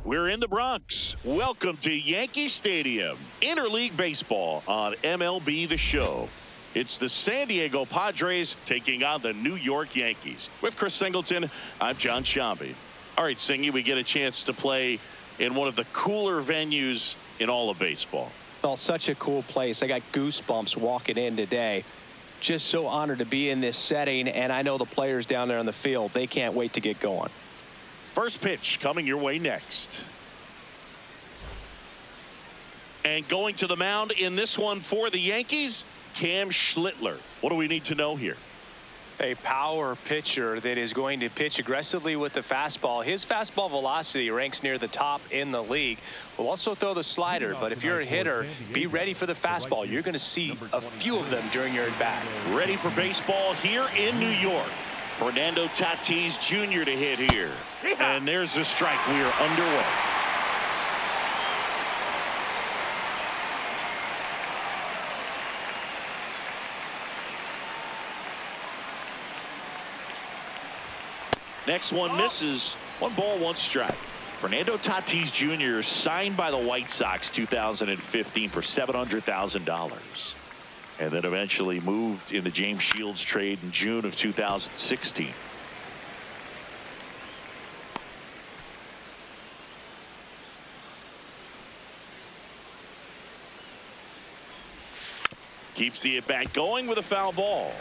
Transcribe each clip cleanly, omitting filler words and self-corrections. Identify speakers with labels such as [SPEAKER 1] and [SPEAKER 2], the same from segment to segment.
[SPEAKER 1] We're in the Bronx. Welcome to Yankee Stadium. Interleague baseball on MLB The Show. It's the San Diego Padres taking on the New York Yankees. With Chris Singleton, I'm John Shambi. All right, Singy, we get a chance to play in one of the cooler venues in all of baseball.
[SPEAKER 2] Oh, such a cool place. I got goosebumps walking in today. Just so honored to be in this setting, and I know the players down there on the field, they can't wait to get going.
[SPEAKER 1] First pitch coming your way next. And going to the mound in this one for the Yankees, Cam Schlittler. What do we need to know here?
[SPEAKER 2] A power pitcher that is going to pitch aggressively with the fastball. His fastball velocity ranks near the top in the league. Will also throw the slider, but if you're a hitter, be ready for the fastball. You're going to see a few of them during your at-bat.
[SPEAKER 1] Ready for baseball here in New York. Fernando Tatis Jr. to hit here. And there's the strike. We are underway. Next one misses. 1 ball, 1 strike. Fernando Tatis Jr. signed by the White Sox 2015 for $700,000. And then eventually moved in the James Shields trade in June of 2016. Keeps the at-bat going with a foul ball.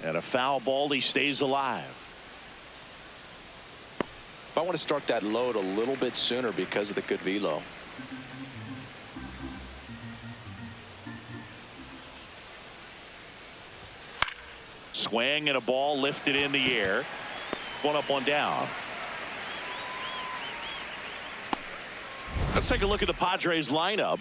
[SPEAKER 1] And a foul ball, he stays alive.
[SPEAKER 2] I want to start that load a little bit sooner because of the good velo.
[SPEAKER 1] Swing and a ball lifted in the air. 1 up, 1 down. Let's take a look at the Padres lineup.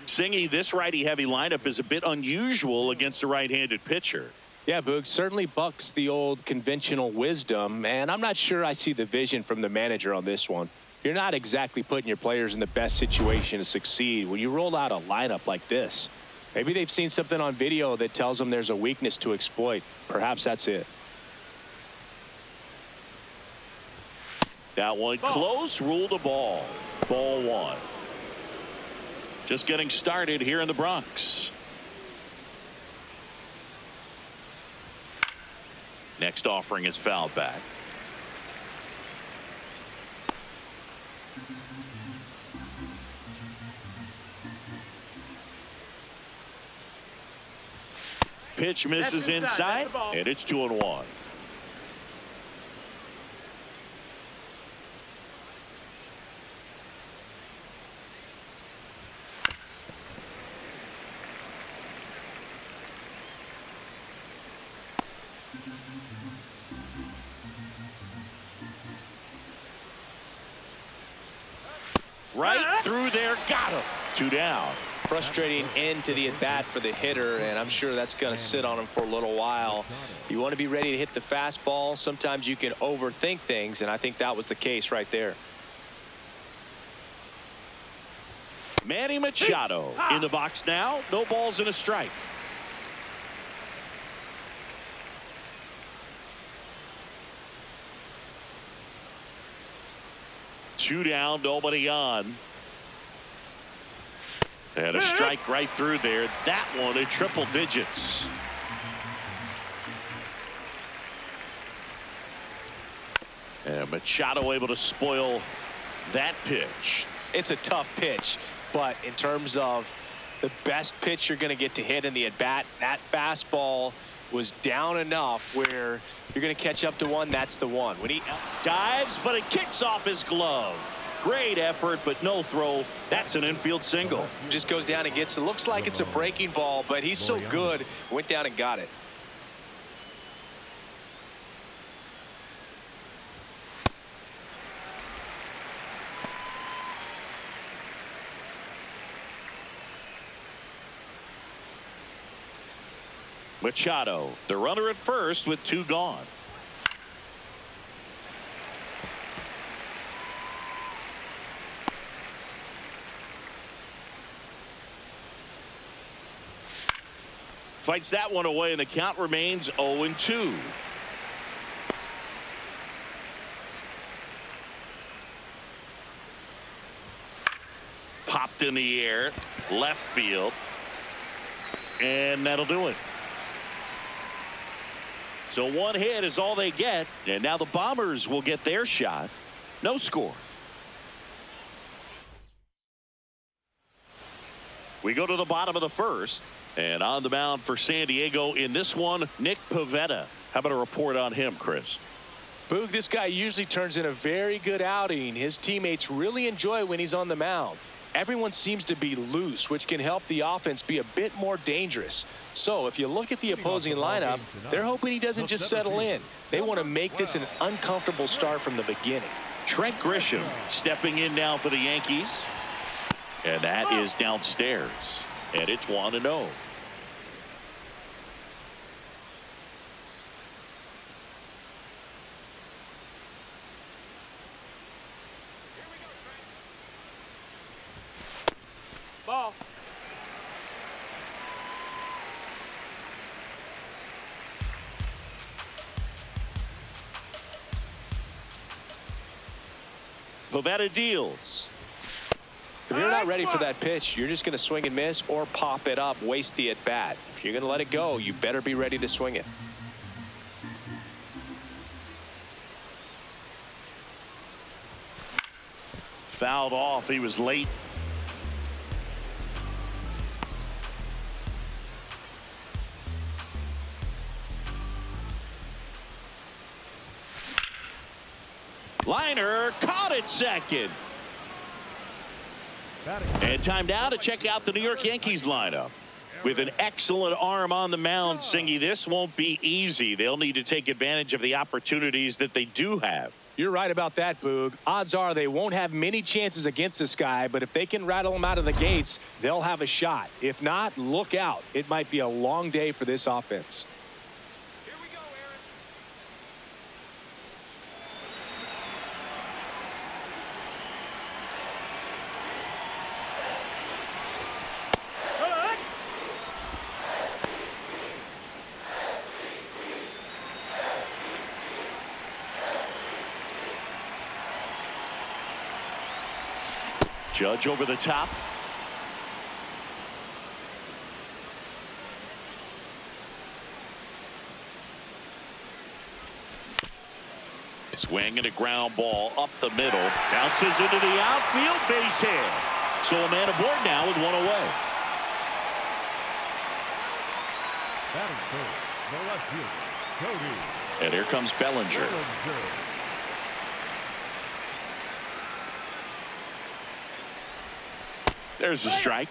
[SPEAKER 1] Singy, this righty-heavy lineup is a bit unusual against a right-handed pitcher.
[SPEAKER 2] Yeah, Boog, certainly bucks the old conventional wisdom, and I'm not sure I see the vision from the manager on this one. You're not exactly putting your players in the best situation to succeed when you roll out a lineup like this. Maybe they've seen something on video that tells them there's a weakness to exploit. Perhaps that's it.
[SPEAKER 1] That one close, ruled a ball. Ball 1. Just getting started here in the Bronx. Next offering is fouled back. Pitch misses inside, and it's 2-1. Right through there, got him. 2 down.
[SPEAKER 2] Frustrating end to the at-bat for the hitter, and I'm sure that's going to sit on him for a little while. You want to be ready to hit the fastball. Sometimes you can overthink things, and I think that was the case right there.
[SPEAKER 1] Manny Machado in the box now. No balls and a strike. Two down, nobody on. And a strike right through there. That one in triple digits. And Machado able to spoil that pitch.
[SPEAKER 2] It's a tough pitch, but in terms of the best pitch you're going to get to hit in the at-bat, that fastball was down enough where you're going to catch up to one. That's the one. When he
[SPEAKER 1] dives, but it kicks off his glove. Great effort, but no throw. That's an infield single.
[SPEAKER 2] Just goes down and gets it. Looks like it's a breaking ball, but he's so good. Went down and got it.
[SPEAKER 1] Machado, the runner at first with 2 gone. Fights that one away, and the count remains 0-2. Popped in the air, left field, and that'll do it. So one hit is all they get, and now the Bombers will get their shot. No score. We go to the bottom of the first, and on the mound for San Diego in this one, Nick Pivetta. How about a report on him, Chris?
[SPEAKER 2] Boog, this guy usually turns in a very good outing. His teammates really enjoy when he's on the mound. Everyone seems to be loose, which can help the offense be a bit more dangerous. So if you look at the opposing lineup, they're hoping he doesn't just settle in. They want to make this an uncomfortable start from the beginning.
[SPEAKER 1] Trent Grisham stepping in now for the Yankees. And that is downstairs. And it's 1-0.
[SPEAKER 2] Ball.
[SPEAKER 1] Pivetta deals.
[SPEAKER 2] If you're not ready for that pitch, you're just going to swing and miss or pop it up, waste the at-bat. If you're going to let it go, you better be ready to swing it.
[SPEAKER 1] Fouled off. He was late. Liner caught it second. And time now to check out the New York Yankees lineup. With an excellent arm on the mound, Singy, this won't be easy. They'll need to take advantage of the opportunities that they do have.
[SPEAKER 2] You're right about that, Boog. Odds are they won't have many chances against this guy, but if they can rattle him out of the gates, they'll have a shot. If not, look out. It might be a long day for this offense.
[SPEAKER 3] Here we go, Aaron.
[SPEAKER 1] Judge over the top. Swing and a ground ball up the middle. Bounces into the outfield, base hit. So a man aboard now with one away.
[SPEAKER 3] Batting third, the left fielder, Cody.
[SPEAKER 1] And here comes Bellinger. There's a strike.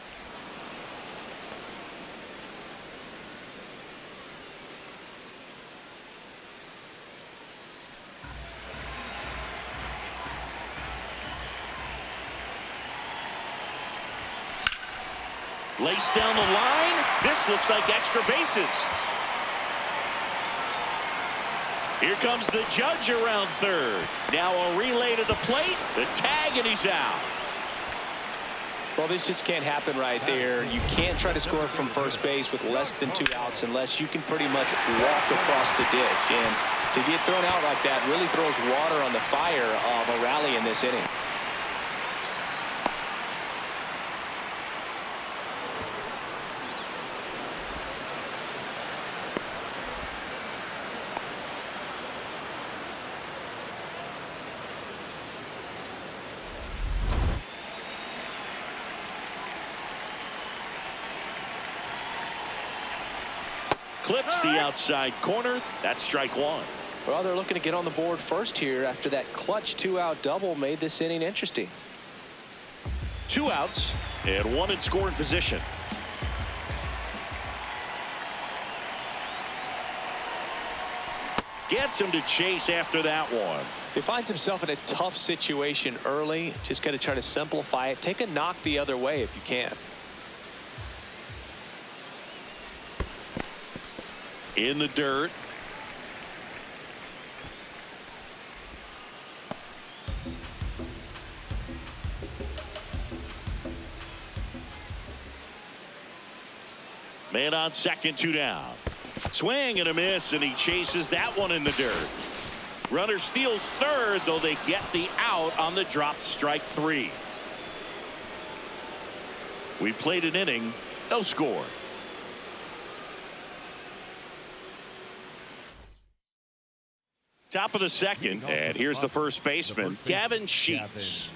[SPEAKER 1] Laced down the line. This looks like extra bases. Here comes the Judge around third. Now a relay to the plate. The tag, and he's out.
[SPEAKER 2] Well, this just can't happen right there. You can't try to score from first base with less than 2 outs unless you can pretty much walk across the ditch. And to get thrown out like that really throws water on the fire of a rally in this inning.
[SPEAKER 1] Clips the outside corner. That's strike one.
[SPEAKER 2] Well, they're looking to get on the board first here after that clutch 2-out double made this inning interesting.
[SPEAKER 1] 2 outs and 1 in scoring position. Gets him to chase after that one.
[SPEAKER 2] He finds himself in a tough situation early. Just got to try to simplify it. Take a knock the other way if you can.
[SPEAKER 1] In the dirt. Man on second, 2 down. Swing and a miss, and he chases that one in the dirt. Runner steals third, though they get the out on the dropped strike 3. We played an inning, no score. Top of the second, and here's the first baseman, Gavin Sheets.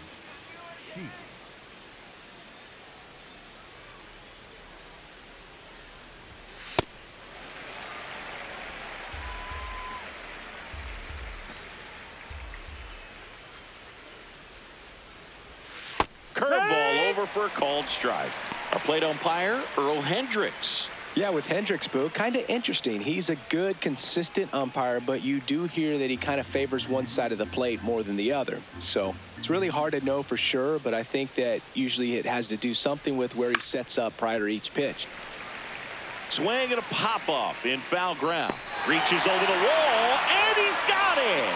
[SPEAKER 1] Curveball over for a called strike. Our plate umpire, Earl Hendricks.
[SPEAKER 2] Yeah, with Hendricks, Boo, kind of interesting. He's a good, consistent umpire, but you do hear that he kind of favors one side of the plate more than the other. So it's really hard to know for sure, but I think that usually it has to do something with where he sets up prior to each pitch.
[SPEAKER 1] Swing and a pop-up in foul ground. Reaches over the wall, and he's got it.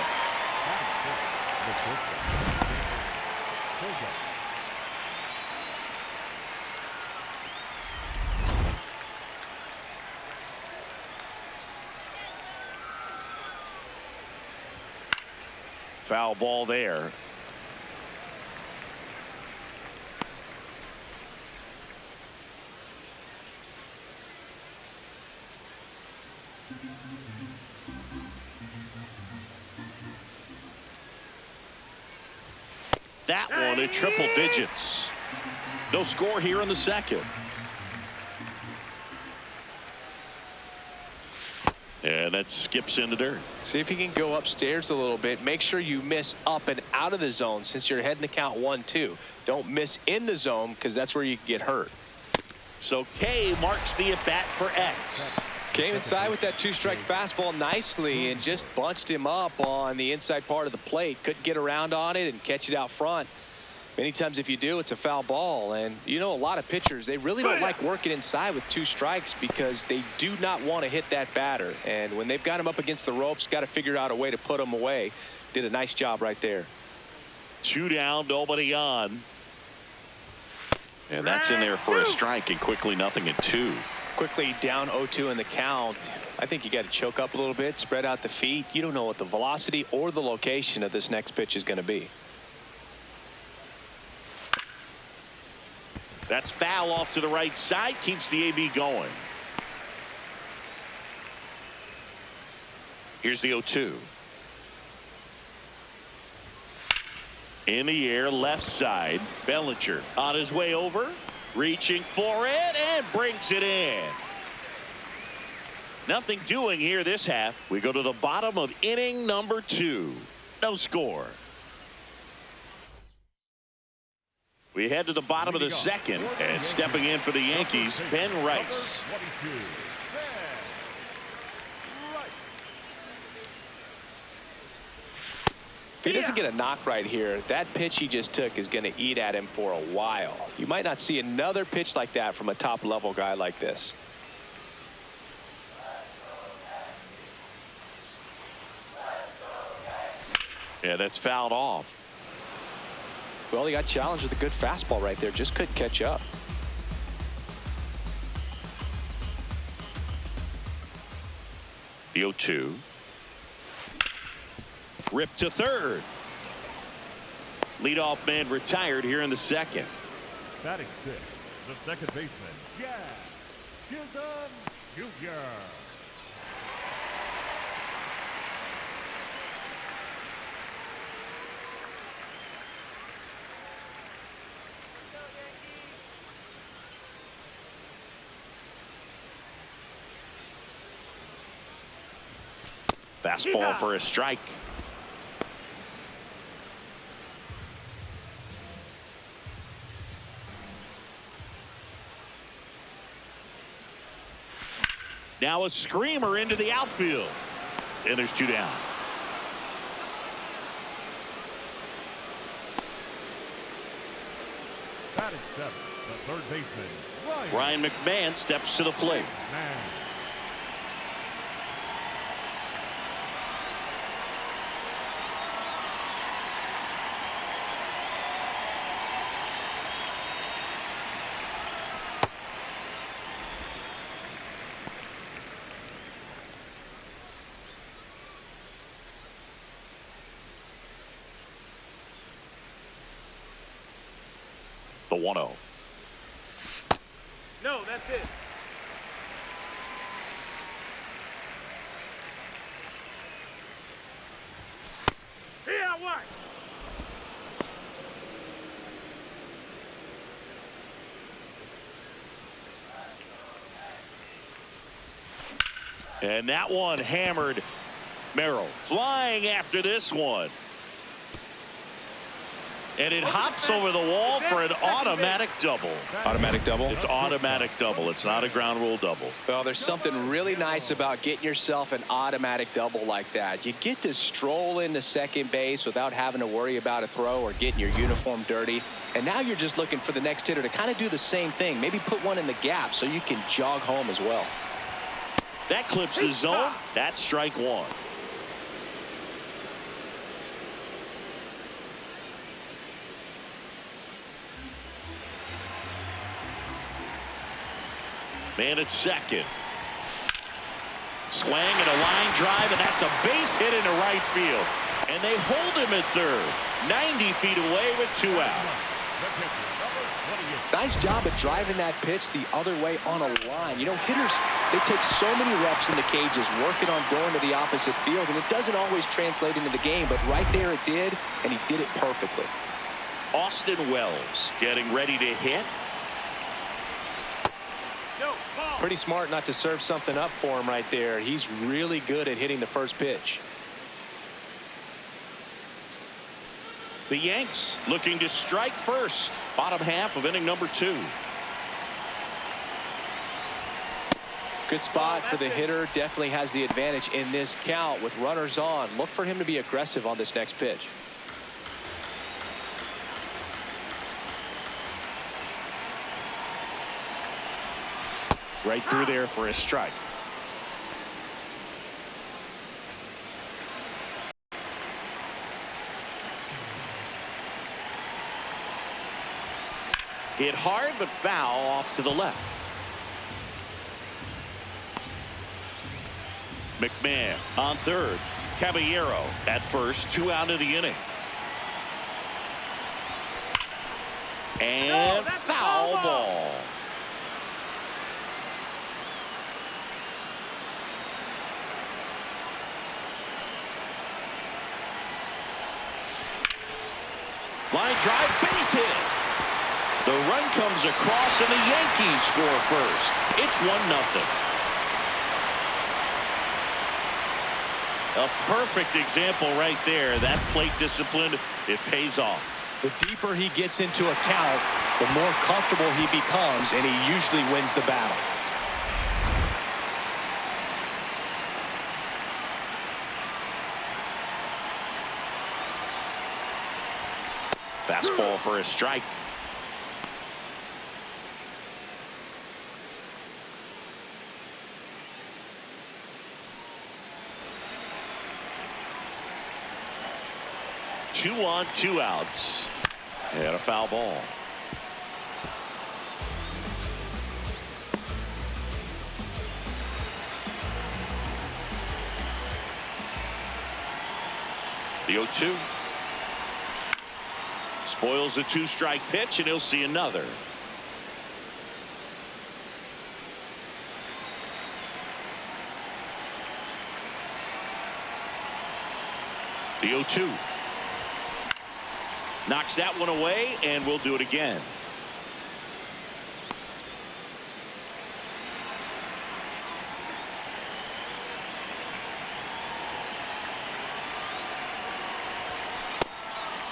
[SPEAKER 1] Foul ball there. That one in triple digits. No score here in the second. And that skips in the dirt.
[SPEAKER 2] See if you can go upstairs a little bit. Make sure you miss up and out of the zone since you're heading the count 1-2. Don't miss in the zone because that's where you can get hurt.
[SPEAKER 1] So K marks the at bat for X.
[SPEAKER 2] Came inside with that 2-strike fastball nicely and just bunched him up on the inside part of the plate. Couldn't get around on it and catch it out front. Many times if you do, it's a foul ball. And you know, a lot of pitchers, they really don't like working inside with 2 strikes because they do not want to hit that batter. And when they've got him up against the ropes, got to figure out a way to put him away. Did a nice job right there.
[SPEAKER 1] 2 down, nobody on. And that's in there for a strike, and quickly nothing at 2.
[SPEAKER 2] Quickly down 0-2 in the count. I think you got to choke up a little bit, spread out the feet. You don't know what the velocity or the location of this next pitch is going to be.
[SPEAKER 1] That's foul off to the right side, keeps the AB going. Here's the 0-2. In the air, left side. Bellinger on his way over, reaching for it, and brings it in. Nothing doing here this half. We go to the bottom of inning number 2. No score. We head to the bottom of the second, and stepping in for the Yankees, Ben Rice.
[SPEAKER 2] If he doesn't get a knock right here, that pitch he just took is going to eat at him for a while. You might not see another pitch like that from a top-level guy like this.
[SPEAKER 1] Yeah, that's fouled off.
[SPEAKER 2] Well, he got challenged with a good fastball right there. Just couldn't catch up.
[SPEAKER 1] The 0-2. Ripped to third. Leadoff man retired here in the second.
[SPEAKER 3] Batting 6, the second baseman, Jack Chisholm Jr.
[SPEAKER 1] Fastball for a strike. Now a screamer into the outfield. And there's 2 down.
[SPEAKER 3] Batting 7, the third baseman,
[SPEAKER 1] Ryan McMahon steps to the plate. The 1-0.
[SPEAKER 4] No, that's it. Yeah, what?
[SPEAKER 1] And that one hammered. Merrill flying after this one. And it hops over the wall for an automatic double.
[SPEAKER 2] Automatic double?
[SPEAKER 1] It's automatic double. It's not a ground rule double.
[SPEAKER 5] Well, there's something really nice about getting yourself an automatic double like that. You get to stroll into second base without having to worry about a throw or getting your uniform dirty. And now you're just looking for the next hitter to kind of do the same thing. Maybe put one in the gap so you can jog home as well.
[SPEAKER 1] That clips the zone. That's strike one. Man at second. Swing and a line drive, and that's a base hit into right field. And they hold him at third. 90 feet away with 2 out.
[SPEAKER 5] Nice job at driving that pitch the other way on a line. You know, hitters, they take so many reps in the cages working on going to the opposite field, and it doesn't always translate into the game, but right there it did, and he did it perfectly.
[SPEAKER 1] Austin Wells getting ready to hit.
[SPEAKER 2] Pretty smart not to serve something up for him right there. He's really good at hitting the first pitch.
[SPEAKER 1] The Yanks looking to strike first. Bottom half of inning number 2.
[SPEAKER 2] Good spot for the hitter. Definitely has the advantage in this count with runners on. Look for him to be aggressive on this next pitch.
[SPEAKER 1] Right through there for a strike. Hit hard but foul off to the left. McMahon on third. Caballero at first. 2 out of the inning. And foul ball. Line drive, base hit. The run comes across and the Yankees score first. It's 1-0. A perfect example right there. That plate discipline, it pays off.
[SPEAKER 2] The deeper he gets into a count, the more comfortable he becomes, and he usually wins the battle.
[SPEAKER 1] Fastball for a strike. Two on, 2 outs. And a foul ball. The 0-2. Spoils a 2-strike pitch, and he'll see another. The 0-2. Knocks that one away, and we'll do it again.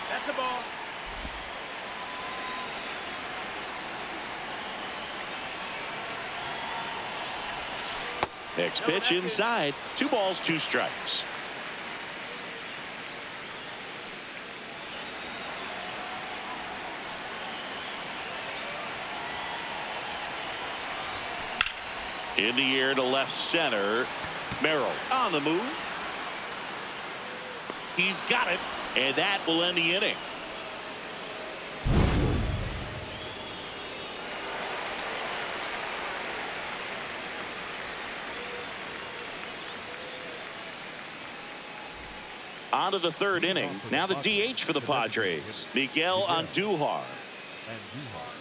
[SPEAKER 4] That's the ball.
[SPEAKER 1] Next pitch inside. 2 balls, 2 strikes. In the air to left center. Merrill on the move. He's got it, and that will end the inning. On to the 3rd inning. Now the DH for the Padres, Miguel Andujar.
[SPEAKER 3] and Duhar.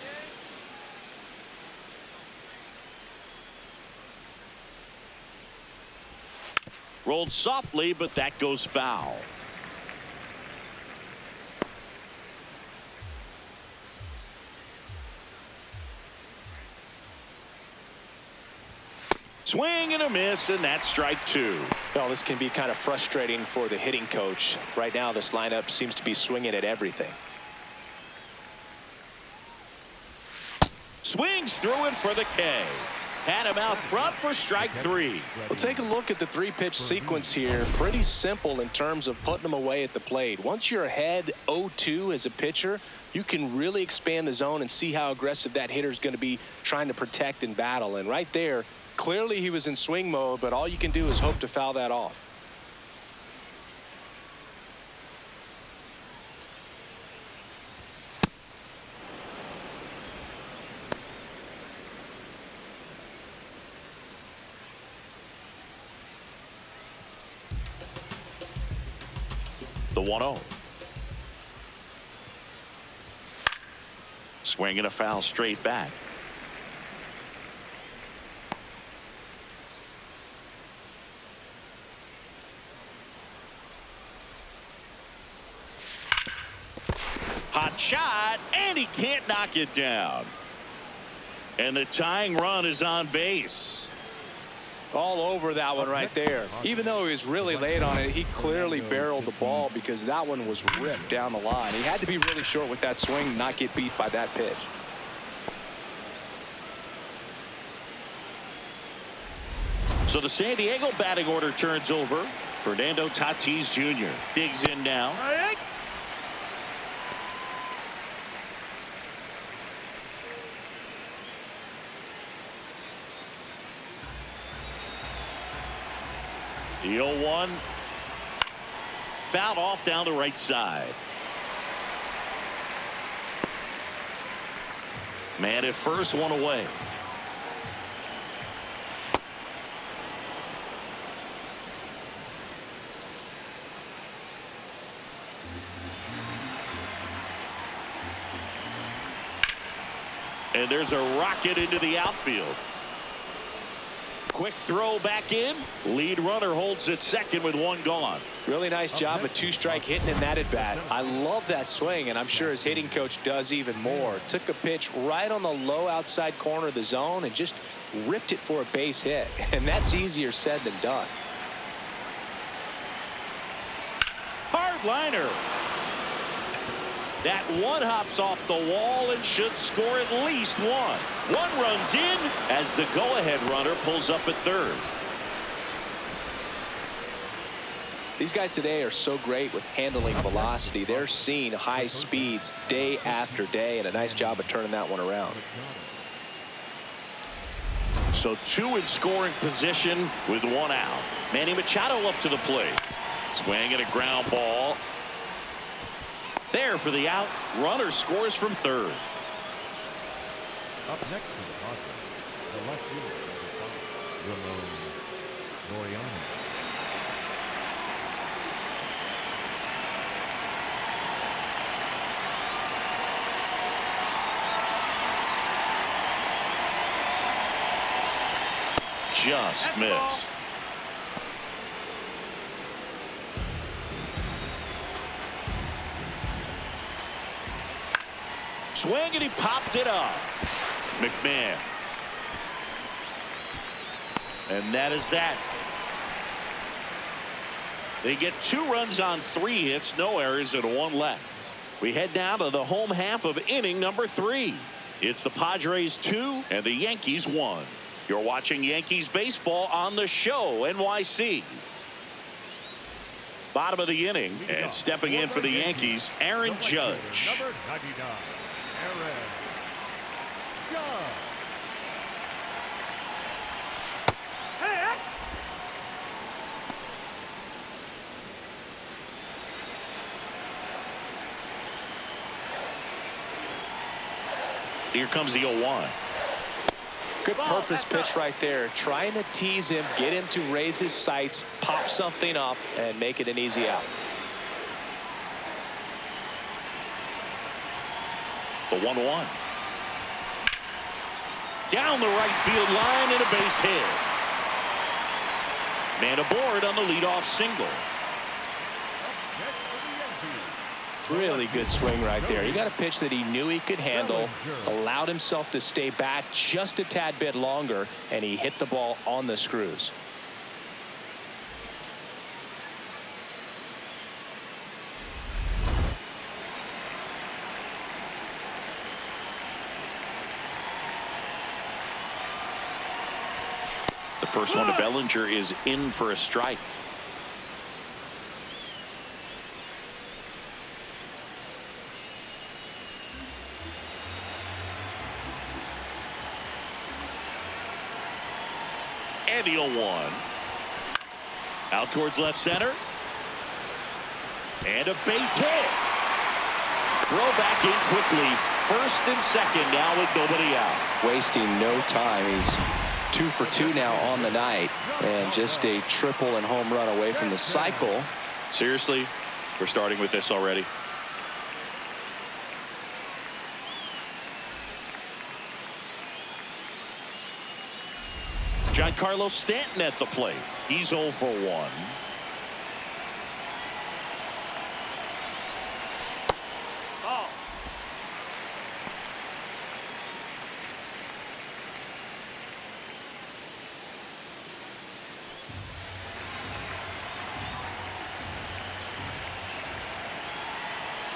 [SPEAKER 1] Rolled softly, but that goes foul. Swing and a miss, and that's strike two.
[SPEAKER 2] Well, this can be kind of frustrating for the hitting coach. Right now, this lineup seems to be swinging at everything.
[SPEAKER 1] Swings through it for the K. Had him out front for strike three.
[SPEAKER 2] Well, take a look at the three-pitch sequence here. Pretty simple in terms of putting them away at the plate. Once you're ahead 0-2 as a pitcher, you can really expand the zone and see how aggressive that hitter is going to be trying to protect and battle. And right there, clearly he was in swing mode, but all you can do is hope to foul that off.
[SPEAKER 1] The 1-0. Swing and a foul straight back. Hot shot, and he can't knock it down. And the tying run is on base.
[SPEAKER 2] All over that one right there. Even though he was really late on it, he clearly barreled the ball because that one was ripped down the line. He had to be really short with that swing, not get beat by that pitch.
[SPEAKER 1] So the San Diego batting order turns over. Fernando Tatis Jr. digs in now. The 0-1. Fouled off down the right side. Man at first, one away. And there's a rocket into the outfield. Quick throw back in. Lead runner holds at second with one gone.
[SPEAKER 2] Really nice job of two-strike hitting in that at-bat. I love that swing, and I'm sure his hitting coach does even more. Took a pitch right on the low outside corner of the zone and just ripped it for a base hit. And that's easier said than done.
[SPEAKER 1] Hard liner. That one hops off the wall and should score at least one. One runs in as the go-ahead runner pulls up at third.
[SPEAKER 2] These guys today are so great with handling velocity. They're seeing high speeds day after day, and a nice job of turning that one around.
[SPEAKER 1] So two in scoring position with one out. Manny Machado up to the plate. Swing and a ground ball. There for the out. Runner scores from third.
[SPEAKER 3] Up next to the Padres, the left fielder, Ramon Laureano.
[SPEAKER 1] Just missed. Swing and he popped it up. McMahon. And that is that. They get 2 runs on 3 hits, no errors, and 1 left. We head down to the home half of inning number 3. It's the Padres 2 and the Yankees 1. You're watching Yankees baseball on the show, NYC. Bottom of the inning, and stepping in for the Yankees, Aaron Judge.
[SPEAKER 3] Number 99, Aaron Judge.
[SPEAKER 1] Here comes the 0-1.
[SPEAKER 2] Good purpose pitch right there. Trying to tease him, get him to raise his sights, pop something up, and make it an easy out.
[SPEAKER 1] The 1-1. Down the right field line and a base hit. Man aboard on the leadoff single.
[SPEAKER 2] Really good swing right there. He got a pitch that he knew he could handle, allowed himself to stay back just a tad bit longer, and he hit the ball on the screws.
[SPEAKER 1] The first one to Bellinger is in for a strike. And the 0-1. Out towards left center. And a base hit. Throw back in quickly. First and second now with nobody out.
[SPEAKER 5] Wasting no time. He's 2 for 2 now on the night, and just a triple and home run away from the cycle.
[SPEAKER 1] Seriously, we're starting with this already. Giancarlo Stanton at the plate. He's 0 for 1.
[SPEAKER 4] Ball.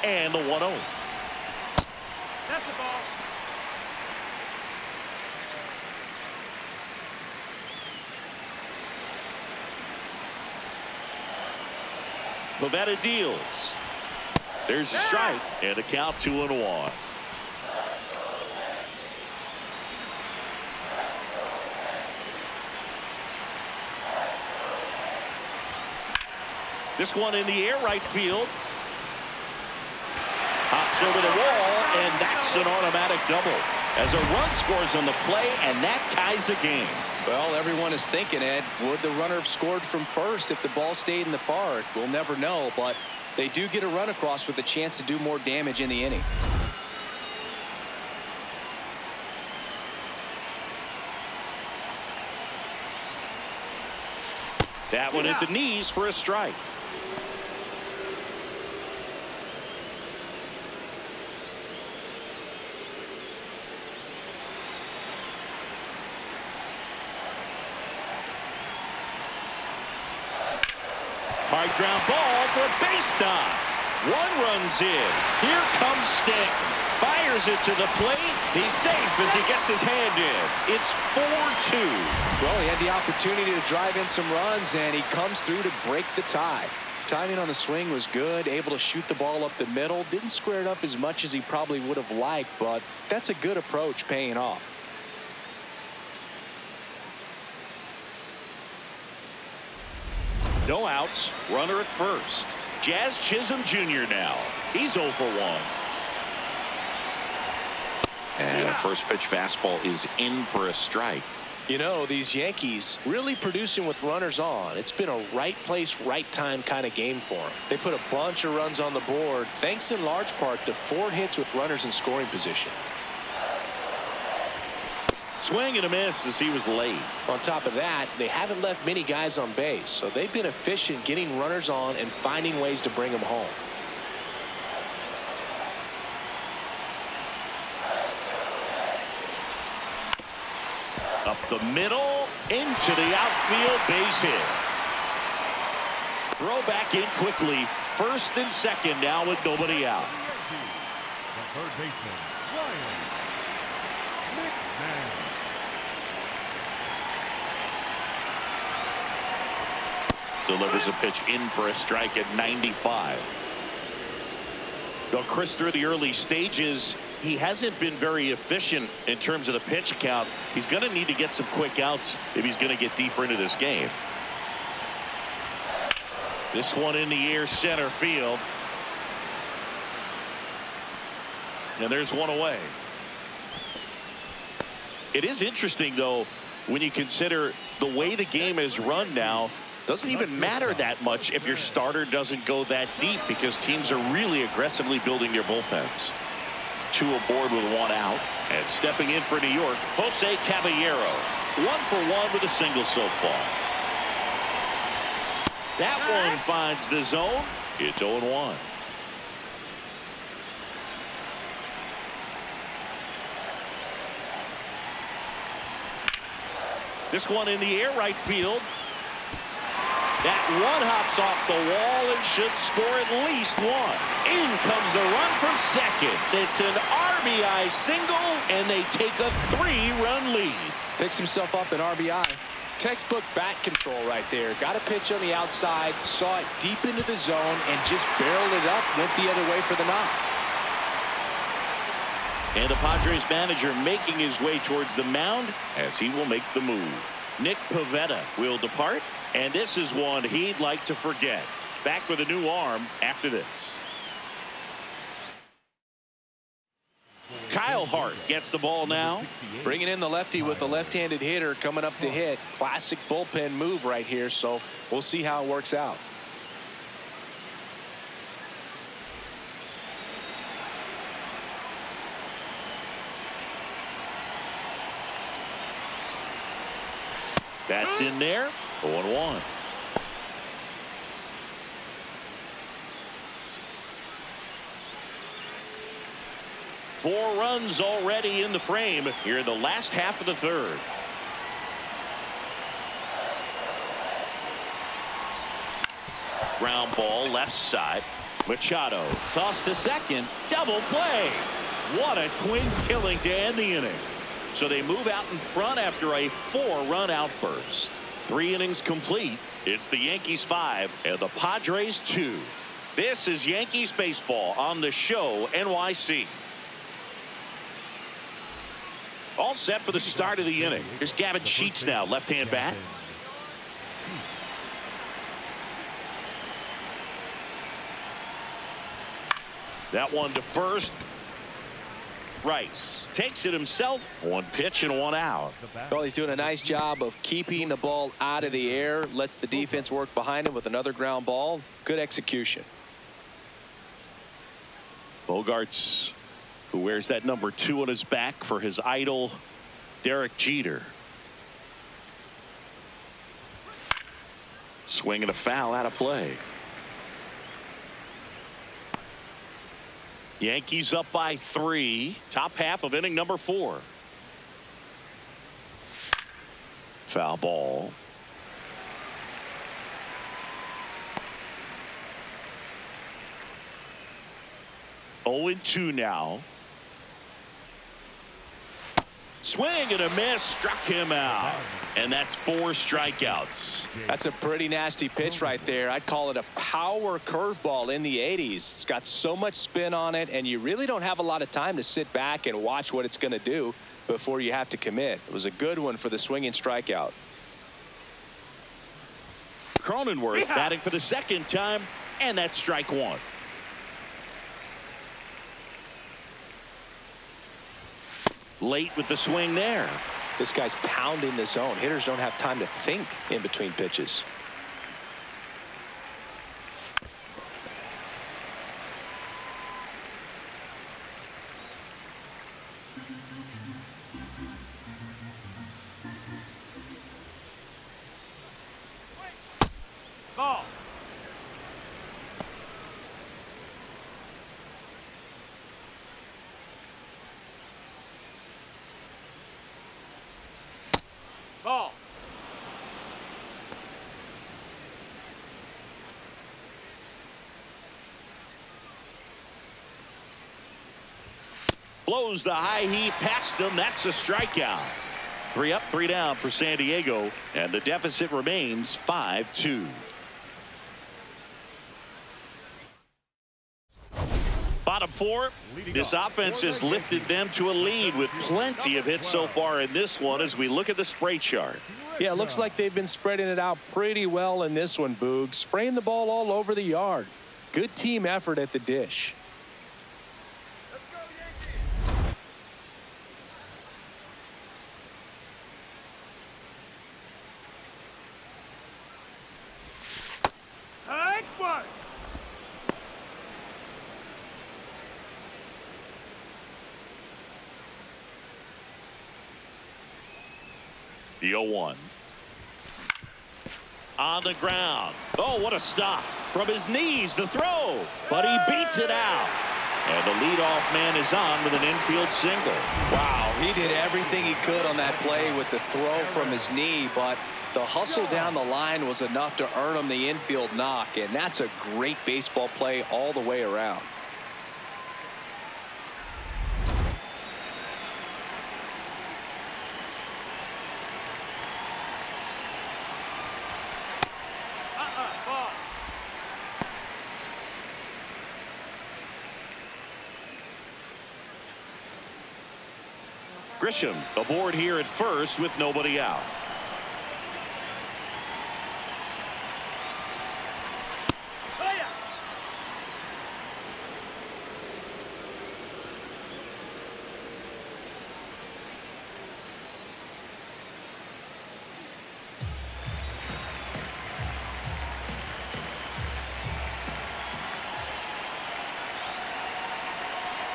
[SPEAKER 1] And the 1-0.
[SPEAKER 4] That's the ball.
[SPEAKER 1] Pavetta deals. There's a strike and a count 2-1. This one in the air right field. Hops over the wall, and that's an automatic double. As a run scores on the play, and that ties the game.
[SPEAKER 5] Well, everyone is thinking, Ed, would the runner have scored from first if the ball stayed in the park? We'll never know, but they do get a run across with a chance to do more damage in the inning.
[SPEAKER 1] That one at the knees for a strike. Hard ground ball for a base knock. One runs in. Here comes Stanton. Fires it to the plate. He's safe as he gets his hand in. It's 4-2.
[SPEAKER 5] Well, he had the opportunity to drive in some runs, and he comes through to break the tie. Timing on the swing was good, able to shoot the ball up the middle. Didn't square it up as much as he probably would have liked, but that's a good approach paying off.
[SPEAKER 1] No outs. Runner at first. Jazz Chisholm Jr. now. He's 0 for 1. And a first pitch fastball is in for a strike.
[SPEAKER 2] You know, these Yankees really producing with runners on. It's been a right place, right time kind of game for them. They put a bunch of runs on the board, thanks in large part to 4 hits with runners in scoring position.
[SPEAKER 1] Swing and a miss as he was late.
[SPEAKER 2] On top of that, they haven't left many guys on base, so they've been efficient getting runners on and finding ways to bring them home.
[SPEAKER 1] Up the middle, into the outfield, base hit. Throw back in quickly. First and second now with nobody out.
[SPEAKER 3] The third baseman, Ryan McMahon.
[SPEAKER 1] Delivers a pitch in for a strike at 95. Though Chris, through the early stages, he hasn't been very efficient in terms of the pitch count. He's going to need to get some quick outs if he's going to get deeper into this game. This one in the air, center field. And there's one away. It is interesting, though, when you consider the way the game is run now. Doesn't even matter that much if your starter doesn't go that deep, because teams are really aggressively building their bullpens. Two aboard with one out. And stepping in for New York, Jose Caballero. 1 for 1 with a single so far. That one finds the zone. It's 0-1. This one in the air right field. That one hops off the wall and should score at least one. In comes the run from second. It's an RBI single, and they take a 3-run lead.
[SPEAKER 5] Picks himself up in RBI. Textbook bat control right there. Got a pitch on the outside, saw it deep into the zone, and just barreled it up, went the other way for the knock.
[SPEAKER 1] And the Padres manager making his way towards the mound as he will make the move. Nick Pivetta will depart, and this is one he'd like to forget. Back with a new arm after this. Kyle Hart gets the ball now.
[SPEAKER 5] Bringing in the lefty with a left-handed hitter coming up to hit. Classic bullpen move right here, so we'll see how it works out.
[SPEAKER 1] That's in there. 0-1. Four runs already in the frame here in the last half of the third. Ground ball left side. Machado tossed to second. Double play. What a twin killing to end the inning. So they move out in front after a 4-run outburst. 3 innings complete. It's the Yankees 5 and the Padres 2. This is Yankees baseball on the show NYC. All set for the start of the inning. Here's Gavin Sheets now, left-hand bat. That one to first. Rice takes it himself. 1 pitch and 1 out.
[SPEAKER 5] Well, he's doing a nice job of keeping the ball out of the air. Lets the defense work behind him with another ground ball. Good execution.
[SPEAKER 1] Bogarts, who wears that number 2 on his back for his idol, Derek Jeter. Swinging a foul out of play. Yankees up by 3. Top half of inning number 4. Foul ball. Oh, 0-2 now. Swing and a miss, struck him out. And that's 4 strikeouts.
[SPEAKER 5] That's a pretty nasty pitch right there. I'd call it a power curveball in the 80s. It's got so much spin on it, and you really don't have a lot of time to sit back and watch what it's going to do before you have to commit. It was a good one for the swinging strikeout.
[SPEAKER 1] Cronenworth batting for the second time, and that's strike 1. Late with the swing there.
[SPEAKER 5] This guy's pounding the zone. Hitters don't have time to think in between pitches.
[SPEAKER 4] Ball. Ball.
[SPEAKER 1] Blows the high heat past him. That's a strikeout. 3 up, 3 down for San Diego, and the deficit remains 5-2. Bottom 4. This offense has lifted them to a lead with plenty of hits so far in this one as we look at the spray chart.
[SPEAKER 5] Yeah, it looks like they've been spreading it out pretty well in this one, Boog. Spraying the ball all over the yard. Good team effort at the dish.
[SPEAKER 4] Take one.
[SPEAKER 1] The 0-1. On the ground. Oh, what a stop. From his knees, the throw. But he beats it out. And the leadoff man is on with an infield single.
[SPEAKER 5] Wow, he did everything he could on that play with the throw from his knee, but the hustle down the line was enough to earn him the infield knock, and that's a great baseball play all the way around.
[SPEAKER 4] Ball.
[SPEAKER 1] Grisham aboard here at first with nobody out.
[SPEAKER 4] Oh, yeah.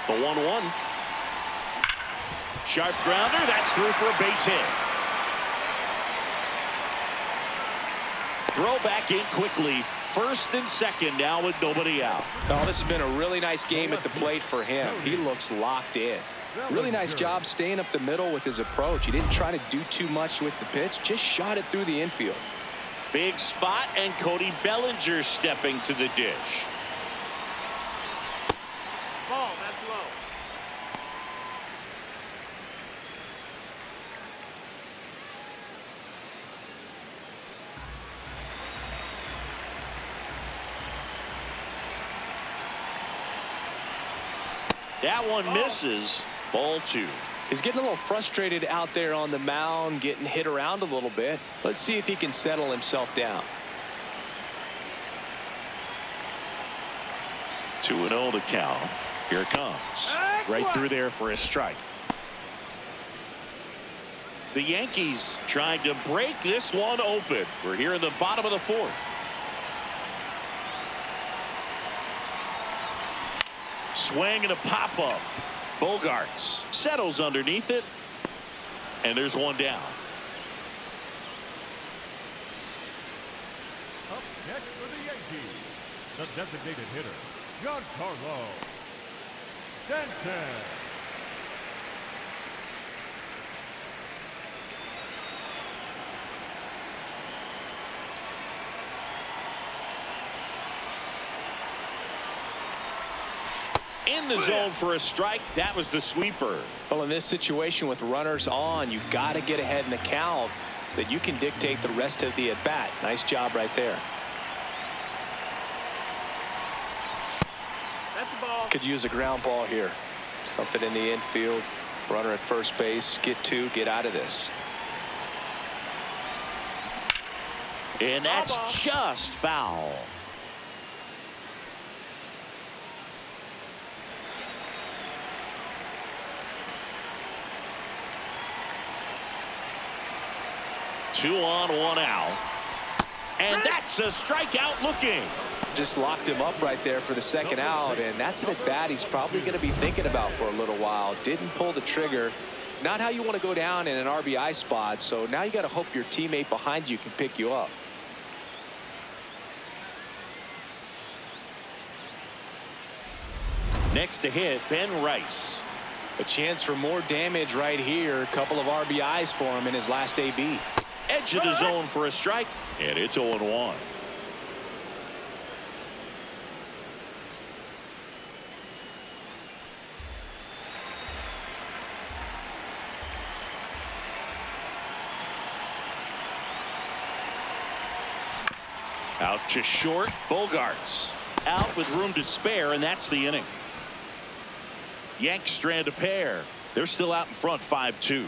[SPEAKER 1] The 1-1. Sharp grounder. That's through for a base hit. Throw back in quickly. First and second now with nobody out.
[SPEAKER 5] Oh, this has been a really nice game at the plate for him. He looks locked in. Really nice job staying up the middle with his approach. He didn't try to do too much with the pitch, just shot it through the infield.
[SPEAKER 1] Big spot, and Cody Bellinger stepping to the dish.
[SPEAKER 4] Ball. That's low.
[SPEAKER 1] That one misses. Ball 2.
[SPEAKER 5] He's getting a little frustrated out there on the mound, getting hit around a little bit. Let's see if he can settle himself down.
[SPEAKER 1] 2-0 to count. Here it comes. Right through there for a strike. The Yankees trying to break this one open. We're here in the bottom of the 4th. Swing and a pop-up. Bogarts settles underneath it. And there's one down.
[SPEAKER 3] Up next for the Yankees, the designated hitter, Giancarlo Stanton.
[SPEAKER 1] In the zone for a strike. That was the sweeper.
[SPEAKER 5] Well, in this situation with runners on, you've got to get ahead in the count so that you can dictate the rest of the at-bat. Nice job right there.
[SPEAKER 4] That's the ball.
[SPEAKER 5] Could use a ground ball here. Something in the infield. Runner at first base. Get 2. Get out of this.
[SPEAKER 1] And that's just foul. Two on, one out. And that's a strikeout looking.
[SPEAKER 5] Just locked him up right there for the second out, and that's an at-bat he's probably going to be thinking about for a little while. Didn't pull the trigger. Not how you want to go down in an RBI spot, so now you got to hope your teammate behind you can pick you up.
[SPEAKER 1] Next to hit, Ben Rice.
[SPEAKER 5] A chance for more damage right here. A couple of RBIs for him in his last AB.
[SPEAKER 1] Edge of the zone for a strike, and it's 0-1. Out to short. Bogarts out with room to spare, and that's the inning. Yanks strand a pair. They're still out in front 5-2.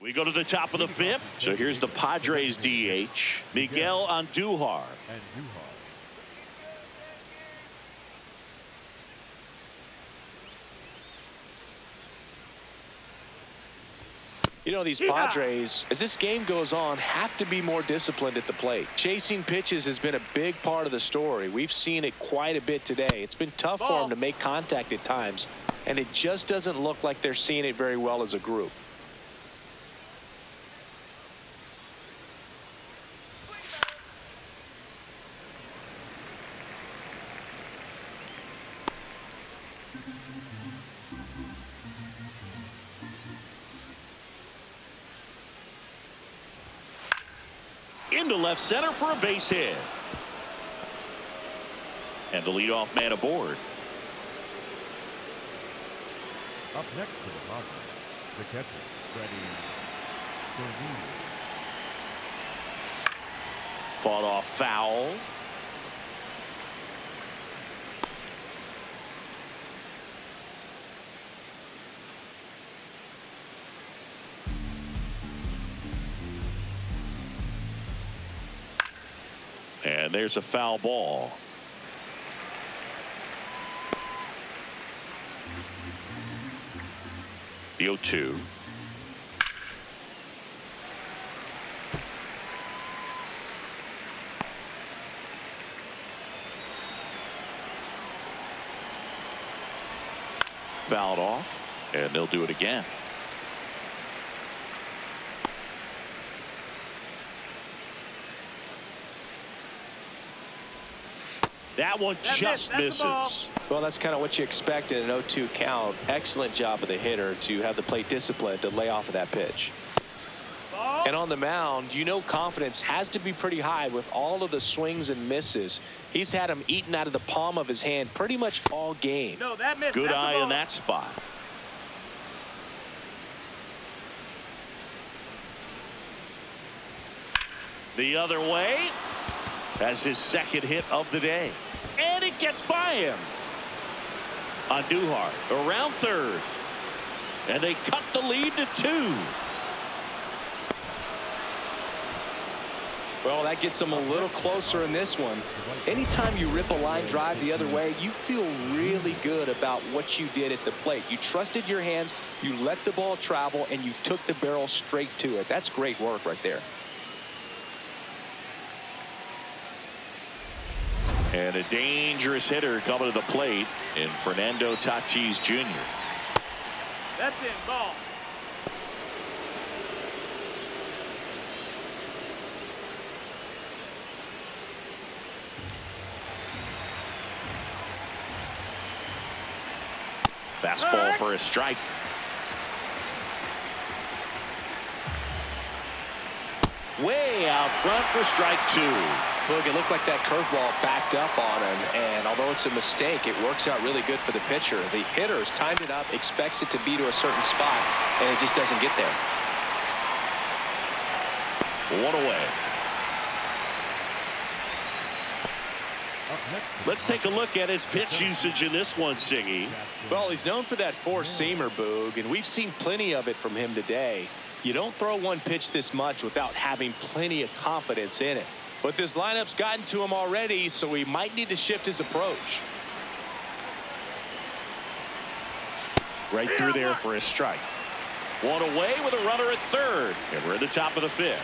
[SPEAKER 1] We go to the top of the 5th. So here's the Padres DH, Miguel Andujar.
[SPEAKER 3] And Duhar.
[SPEAKER 2] You know, these Padres, as this game goes on, have to be more disciplined at the plate. Chasing pitches has been a big part of the story. We've seen it quite a bit today. It's been tough for them to make contact at times, and it just doesn't look like they're seeing it very well as a group.
[SPEAKER 1] Into left center for a base hit. And the leadoff man aboard.
[SPEAKER 3] Up next to the Padres, the catcher, LR2G32.
[SPEAKER 1] Fought off foul. And there's a foul ball. The 0-2. Fouled off, and they'll do it again. That one just misses.
[SPEAKER 2] Well, that's kind of what you expect in an 0-2 count. Excellent job of the hitter to have the plate discipline to lay off of that pitch. And on the mound, you know, confidence has to be pretty high with all of the swings and misses. He's had them eaten out of the palm of his hand pretty much all game.
[SPEAKER 4] No, that missed.
[SPEAKER 1] Good eye in that spot. The other way. That's his second hit of the day. And it gets by him. On Duhart around third. And they cut the lead to 2.
[SPEAKER 5] Well, that gets them a little closer in this one. Anytime you rip a line drive the other way, you feel really good about what you did at the plate. You trusted your hands, you let the ball travel, and you took the barrel straight to it. That's great work right there.
[SPEAKER 1] And a dangerous hitter coming to the plate in Fernando Tatis Jr.
[SPEAKER 4] That's in, ball.
[SPEAKER 1] Fastball for a strike. Way out front for strike 2.
[SPEAKER 5] Look, it looked like that curveball backed up on him, and although it's a mistake, it works out really good for the pitcher. The hitter's timed it up, expects it to be to a certain spot, and it just doesn't get there.
[SPEAKER 1] 1 away. Let's take a look at his pitch usage in this one, Siggy.
[SPEAKER 2] Well, he's known for that four-seamer, Boog, and we've seen plenty of it from him today. You don't throw one pitch this much without having plenty of confidence in it. But this lineup's gotten to him already, so he might need to shift his approach.
[SPEAKER 1] Right through there for a strike. 1 away with a runner at third. And we're at the top of the 5th.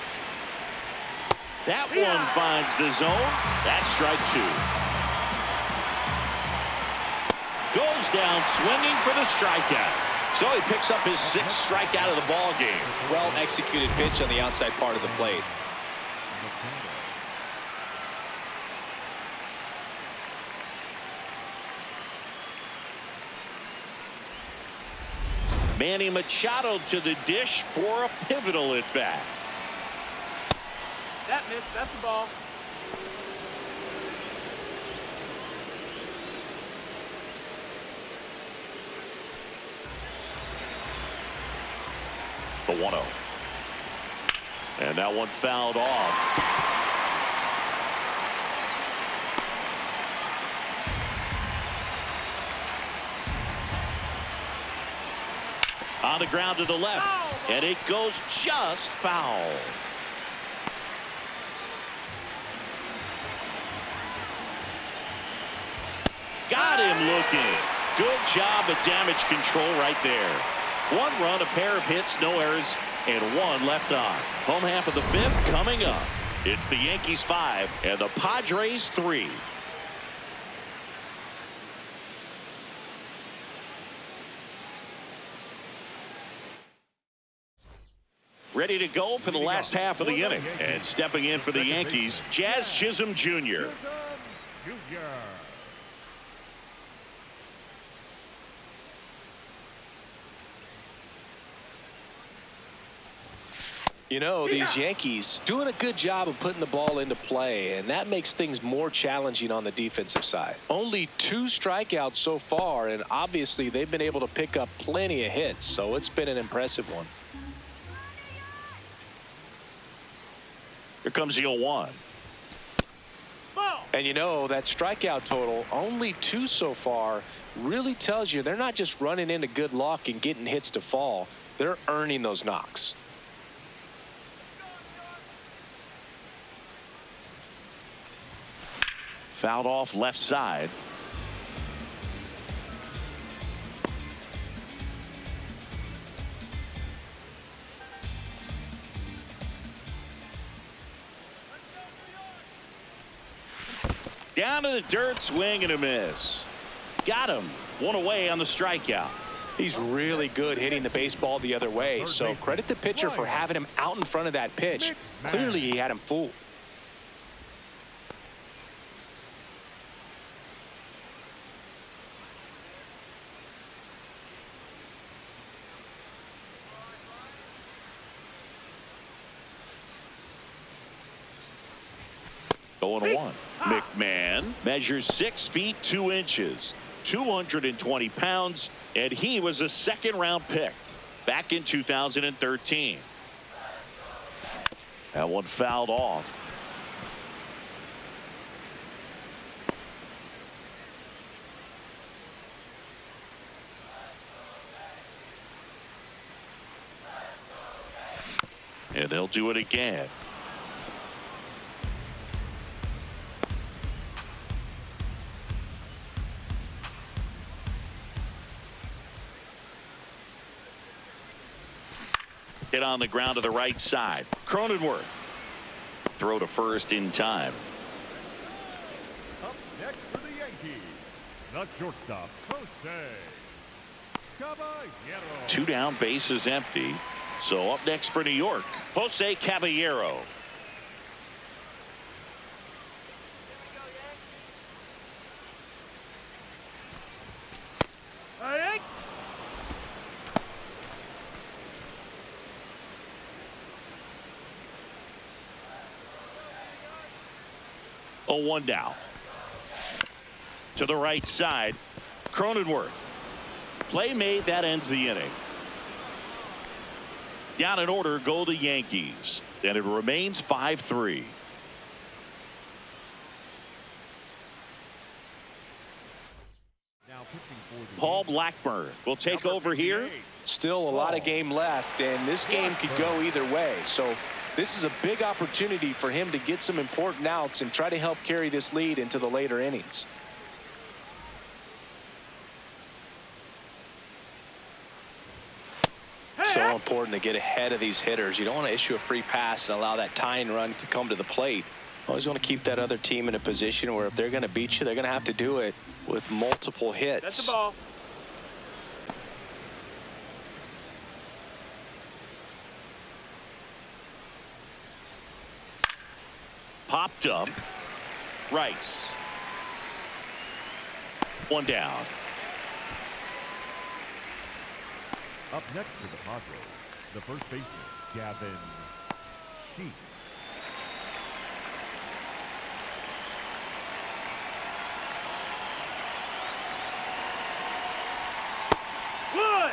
[SPEAKER 1] That one finds the zone. That's strike 2. Goes down swinging for the strikeout. So he picks up his 6th strikeout of the ball game.
[SPEAKER 5] Well executed pitch on the outside part of the plate.
[SPEAKER 1] Manny Machado to the dish for a pivotal at bat.
[SPEAKER 4] That missed. That's the ball.
[SPEAKER 1] The 1-0. And that one fouled off. On the ground to the left. And it goes just foul. Got him looking. Good job of damage control right there. 1 run, a pair of hits, no errors. and 1 left on. Home half of the 5th coming up. It's the Yankees 5 and the Padres 3. Ready to go for the last half of the inning. And stepping in for the Yankees, Jazz Chisholm Jr.
[SPEAKER 2] You know, these Yankees doing a good job of putting the ball into play, and that makes things more challenging on the defensive side. Only 2 strikeouts so far, and obviously they've been able to pick up plenty of hits, so it's been an impressive one.
[SPEAKER 1] Here comes the 0-1.
[SPEAKER 2] And you know, that strikeout total, only 2 so far, really tells you they're not just running into good luck and getting hits to fall. They're earning those knocks.
[SPEAKER 1] Fouled off left side. Down to the dirt, swing and a miss. Got him. 1 away on the strikeout.
[SPEAKER 2] He's really good hitting the baseball the other way, so credit the pitcher for having him out in front of that pitch. Clearly he had him fooled.
[SPEAKER 1] Going 1. McMahon measures 6 feet 2 inches, 220 pounds, and he was a 2nd-round pick back in 2013. That one fouled off. And they'll do it again. Hit on the ground to the right side. Cronenworth. Throw to first in time.
[SPEAKER 3] Up next for the Yankees, the shortstop, Jose Caballero.
[SPEAKER 1] 2 down, bases empty. So up next for New York, Jose Caballero.
[SPEAKER 4] Hey,
[SPEAKER 1] A 1 down. To the right side, Cronenworth. Play made, that ends the inning. Down in order go the Yankees, and it remains 5-3. Paul Blackburn will take over here.
[SPEAKER 2] Still a lot of game left, and this game could go either way. So this is a big opportunity for him to get some important outs and try to help carry this lead into the later innings. So important to get ahead of these hitters. You don't want to issue a free pass and allow that tying run to come to the plate. Always want to keep that other team in a position where if they're going to beat you, they're going to have to do it with multiple hits.
[SPEAKER 4] that's the ball.
[SPEAKER 1] Popped up. Rice. 1 down.
[SPEAKER 3] Up next for the Padres, the first baseman, Gavin Sheets.
[SPEAKER 4] Good.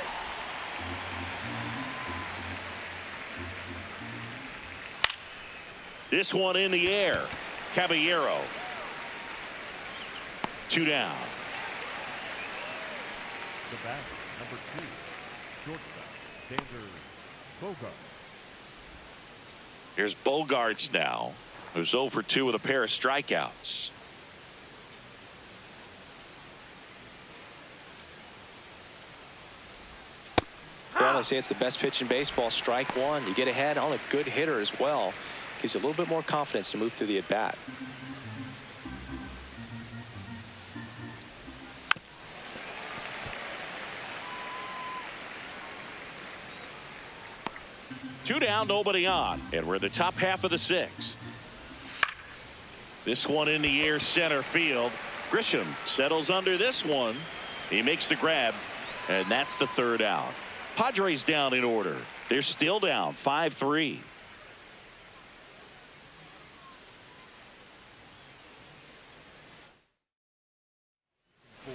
[SPEAKER 1] This one in the air. Caballero. 2 down.
[SPEAKER 3] The batter, number 2, shortstop, Xander Bogart.
[SPEAKER 1] Here's Bogarts now, who's 0 for 2 with a pair of strikeouts.
[SPEAKER 5] Well, they say it's the best pitch in baseball. Strike one. You get ahead on a good hitter as well. Gives you a little bit more confidence to move through the at-bat.
[SPEAKER 1] Two down, nobody on, and we're in the top half of the sixth. This one in the air, center field. Grisham settles under this one. He makes the grab, and that's the third out. Padres down in order. They're still down 5-3.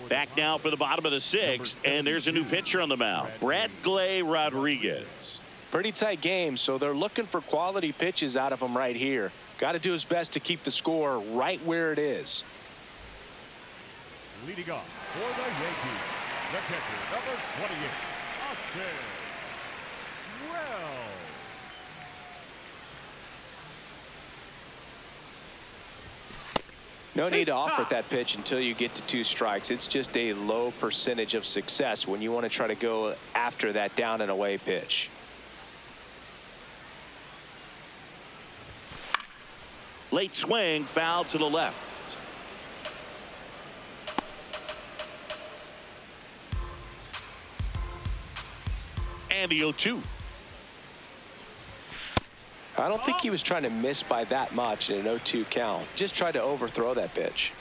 [SPEAKER 1] Back now for the bottom of the sixth, and there's a new pitcher on the mound, Bradley Rodriguez.
[SPEAKER 5] Pretty tight game, so they're looking for quality pitches out of him right here. Got to do his best to keep the score right where it is.
[SPEAKER 3] Leading off for the Yankees, the catcher, number 28, Austin Wells.
[SPEAKER 5] No need to offer at that pitch until you get to 2 strikes. It's just a low percentage of success when you want to try to go after that down and away pitch.
[SPEAKER 1] Late swing, foul to the left. And the 0-2.
[SPEAKER 5] I don't think he was trying to miss by that much in an 0-2 count. Just tried to overthrow that pitch.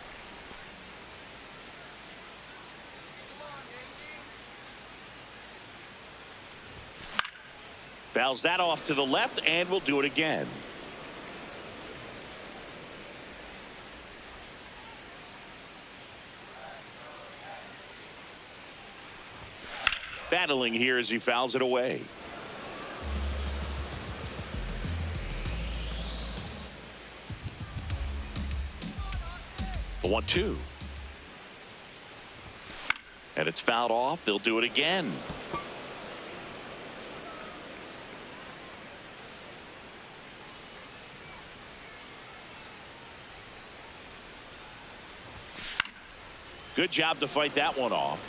[SPEAKER 1] Fouls that off to the left, and we'll do it again. Battling here as he fouls it away. The 1-2. And it's fouled off. They'll do it again. Good job to fight that one off.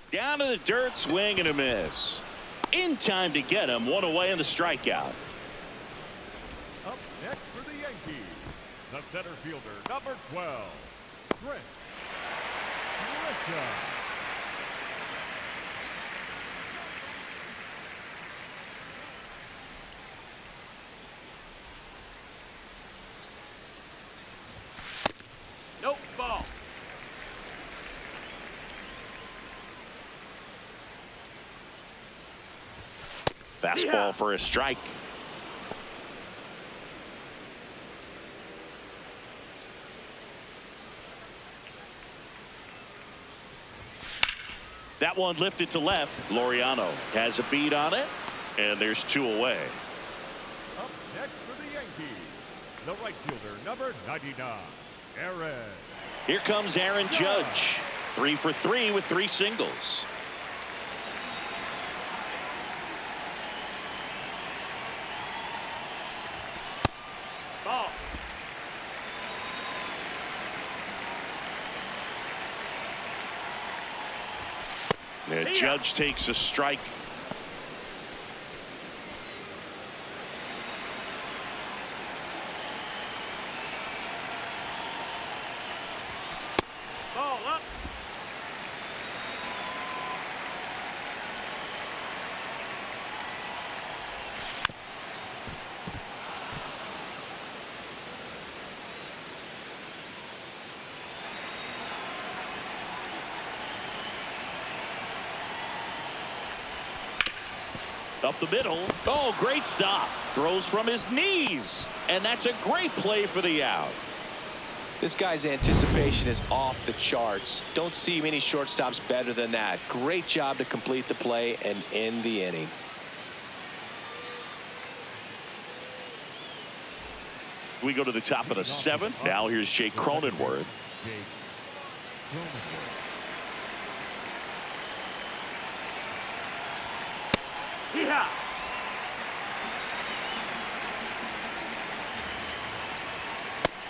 [SPEAKER 1] Down to the dirt, swing and a miss. In time to get him, one away in the strikeout.
[SPEAKER 3] Up next for the Yankees, the center fielder, number 12, Grisham.
[SPEAKER 4] Nope, ball.
[SPEAKER 1] Fastball for a strike. That one lifted to left. Laureano has a beat on it, and there's 2 away.
[SPEAKER 3] Up next for the Yankees, the right fielder, number 99, Aaron.
[SPEAKER 1] Here comes Aaron Judge. 3 for 3 with 3 singles.
[SPEAKER 4] Ball.
[SPEAKER 1] The Judge takes a strike.
[SPEAKER 4] Ball up.
[SPEAKER 1] Up the middle. Oh, great stop. Throws from his knees. And that's a great play for the out.
[SPEAKER 5] This guy's anticipation is off the charts. Don't see many shortstops better than that. Great job to complete the play and end the inning.
[SPEAKER 1] We go to the top of the 7th. Now here's Jake Cronenworth.
[SPEAKER 4] Yeah.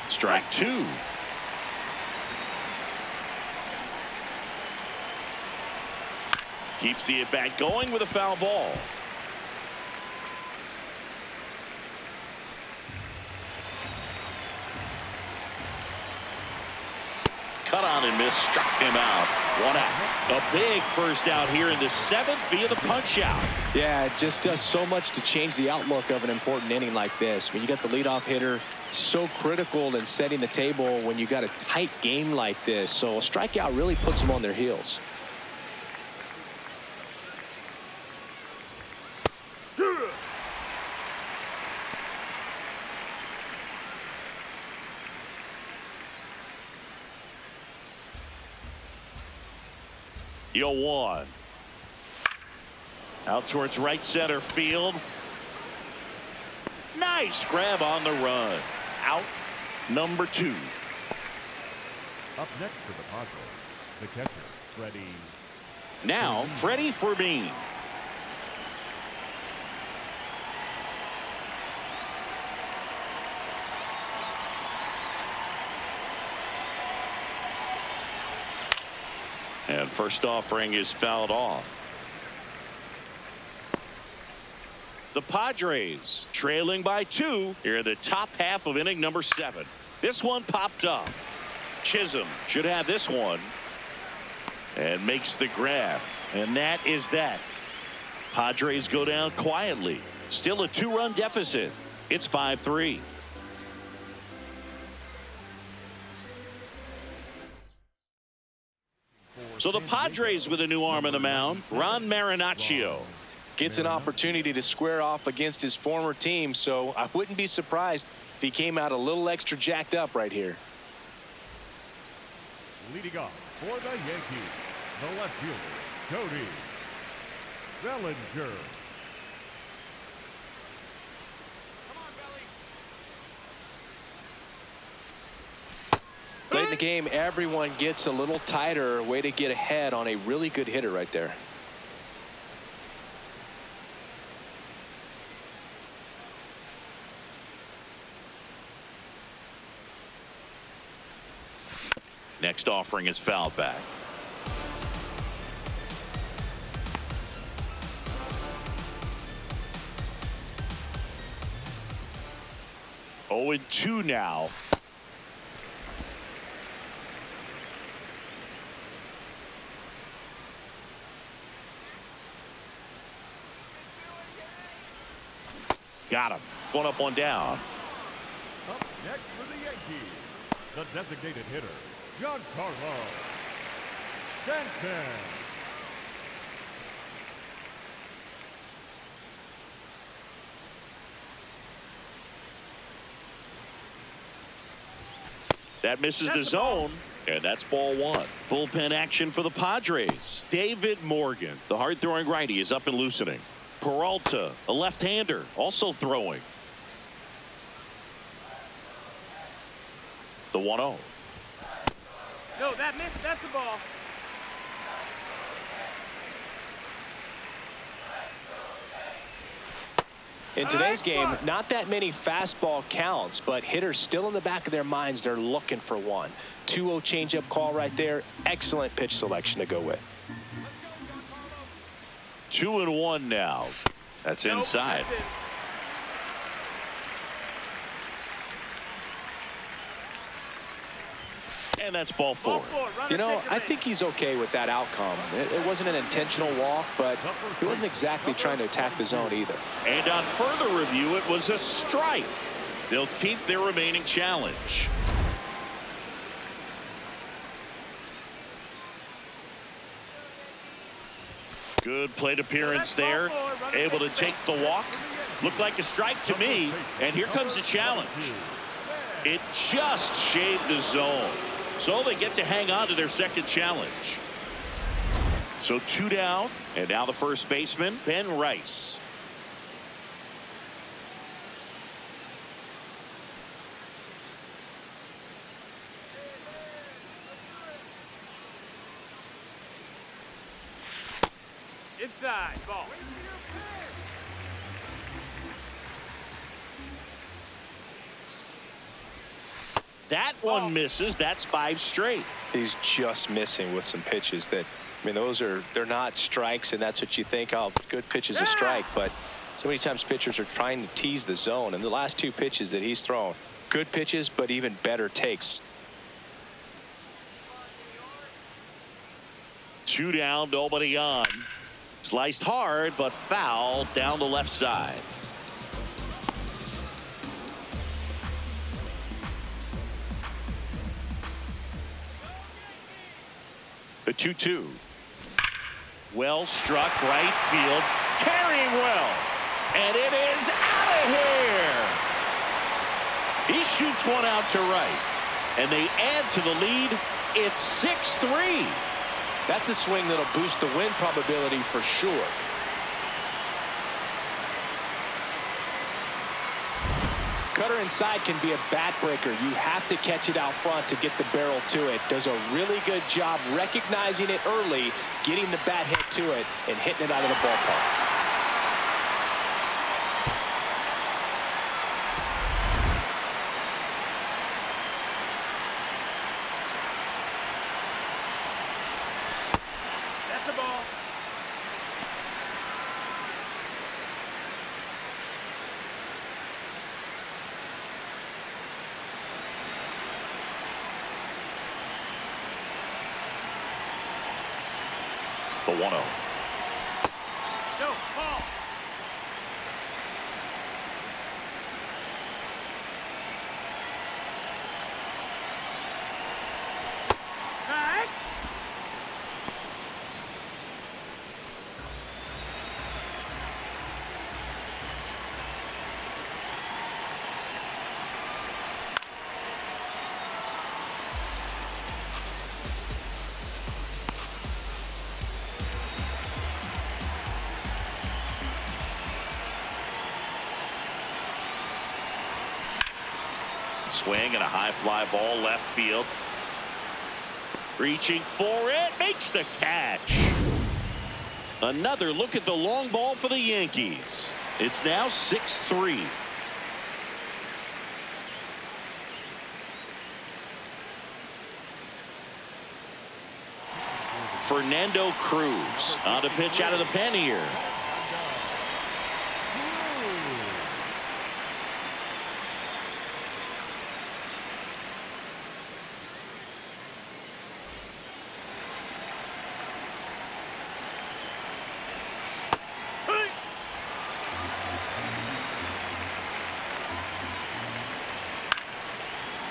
[SPEAKER 1] Strike two. Keeps the at-bat going with a foul ball. Cut on and miss, struck him out. 1 out. A big first out here in the 7th via the punch out.
[SPEAKER 2] Yeah, it just does so much to change the outlook of an important inning like this. When you got the leadoff hitter, so critical in setting the table when you got a tight game like this. So a strikeout really puts them on their heels.
[SPEAKER 1] Yo, 1. Out towards right center field. Nice grab on the run. Out number 2.
[SPEAKER 3] Up next for the Padres, the catcher, Freddie.
[SPEAKER 1] Now, Freddie Fermin. And first offering is fouled off. The Padres trailing by 2 here in the top half of inning number 7. This one popped up. Chisholm should have this one and makes the grab. And that is that. Padres go down quietly. Still a 2-run deficit. It's 5-3. So the Padres with a new arm on the mound, Ron Marinaccio.
[SPEAKER 5] Gets an opportunity to square off against his former team, so I wouldn't be surprised if he came out a little extra jacked up right here.
[SPEAKER 3] Leading off for the Yankees, the left fielder, Cody Bellinger.
[SPEAKER 5] Late in the game, everyone gets a little tighter. Way to get ahead on a really good hitter right there.
[SPEAKER 1] Next offering is fouled back. Oh, and 2 now. Got him. 1 up, 1 down.
[SPEAKER 3] Up next for the Yankees, the designated hitter, Giancarlo Stanton.
[SPEAKER 1] That misses the zone, and that's ball 1. Bullpen action for the Padres. David Morgan, the hard-throwing righty, is up and loosening. Peralta, a left-hander, also throwing. The 1-0.
[SPEAKER 4] No, that missed. That's the ball.
[SPEAKER 2] In today's game, not that many fastball counts, but hitters still in the back of their minds, they're looking for one. 2-0 changeup call right there. Excellent pitch selection to go with.
[SPEAKER 1] 2-1 now. That's inside.
[SPEAKER 4] That's it.
[SPEAKER 1] And that's ball 4.
[SPEAKER 2] You know, I think he's okay with that outcome. It wasn't an intentional walk, but he wasn't exactly trying to attack the zone either.
[SPEAKER 1] And on further review, it was a strike. They'll keep their remaining challenge. Good plate appearance there. Able to take the walk. Looked like a strike to me. And here comes the challenge. It just shaved the zone. So they get to hang on to their second challenge. So 2 down. And now the first baseman, Ben Rice.
[SPEAKER 4] Inside, ball.
[SPEAKER 1] That one misses. That's 5 straight.
[SPEAKER 2] He's just missing with some pitches that, I mean, they're not strikes, and that's what you think, oh, good pitch is a strike. But so many times pitchers are trying to tease the zone, and the last 2 pitches that he's thrown, good pitches, but even better takes.
[SPEAKER 1] 2 down, nobody on. Sliced hard, but foul down the left side. The 2-2. Well struck, right field, carrying well, and it is out of here. He shoots one out to right, and they add to the lead. It's 6-3.
[SPEAKER 2] That's a swing that'll boost the win probability for sure. Cutter inside can be a bat breaker. You have to catch it out front to get the barrel to it. Does a really good job recognizing it early, getting the bat hit to it, and hitting it out of the ballpark.
[SPEAKER 4] That's a ball.
[SPEAKER 1] The 1-0.
[SPEAKER 4] No, ball. Strike.
[SPEAKER 1] Swing and a high fly ball left field. Reaching for it, makes the catch. Another look at the long ball for the Yankees. It's now 6-3. Fernando Cruz on the pitch out of the pen here.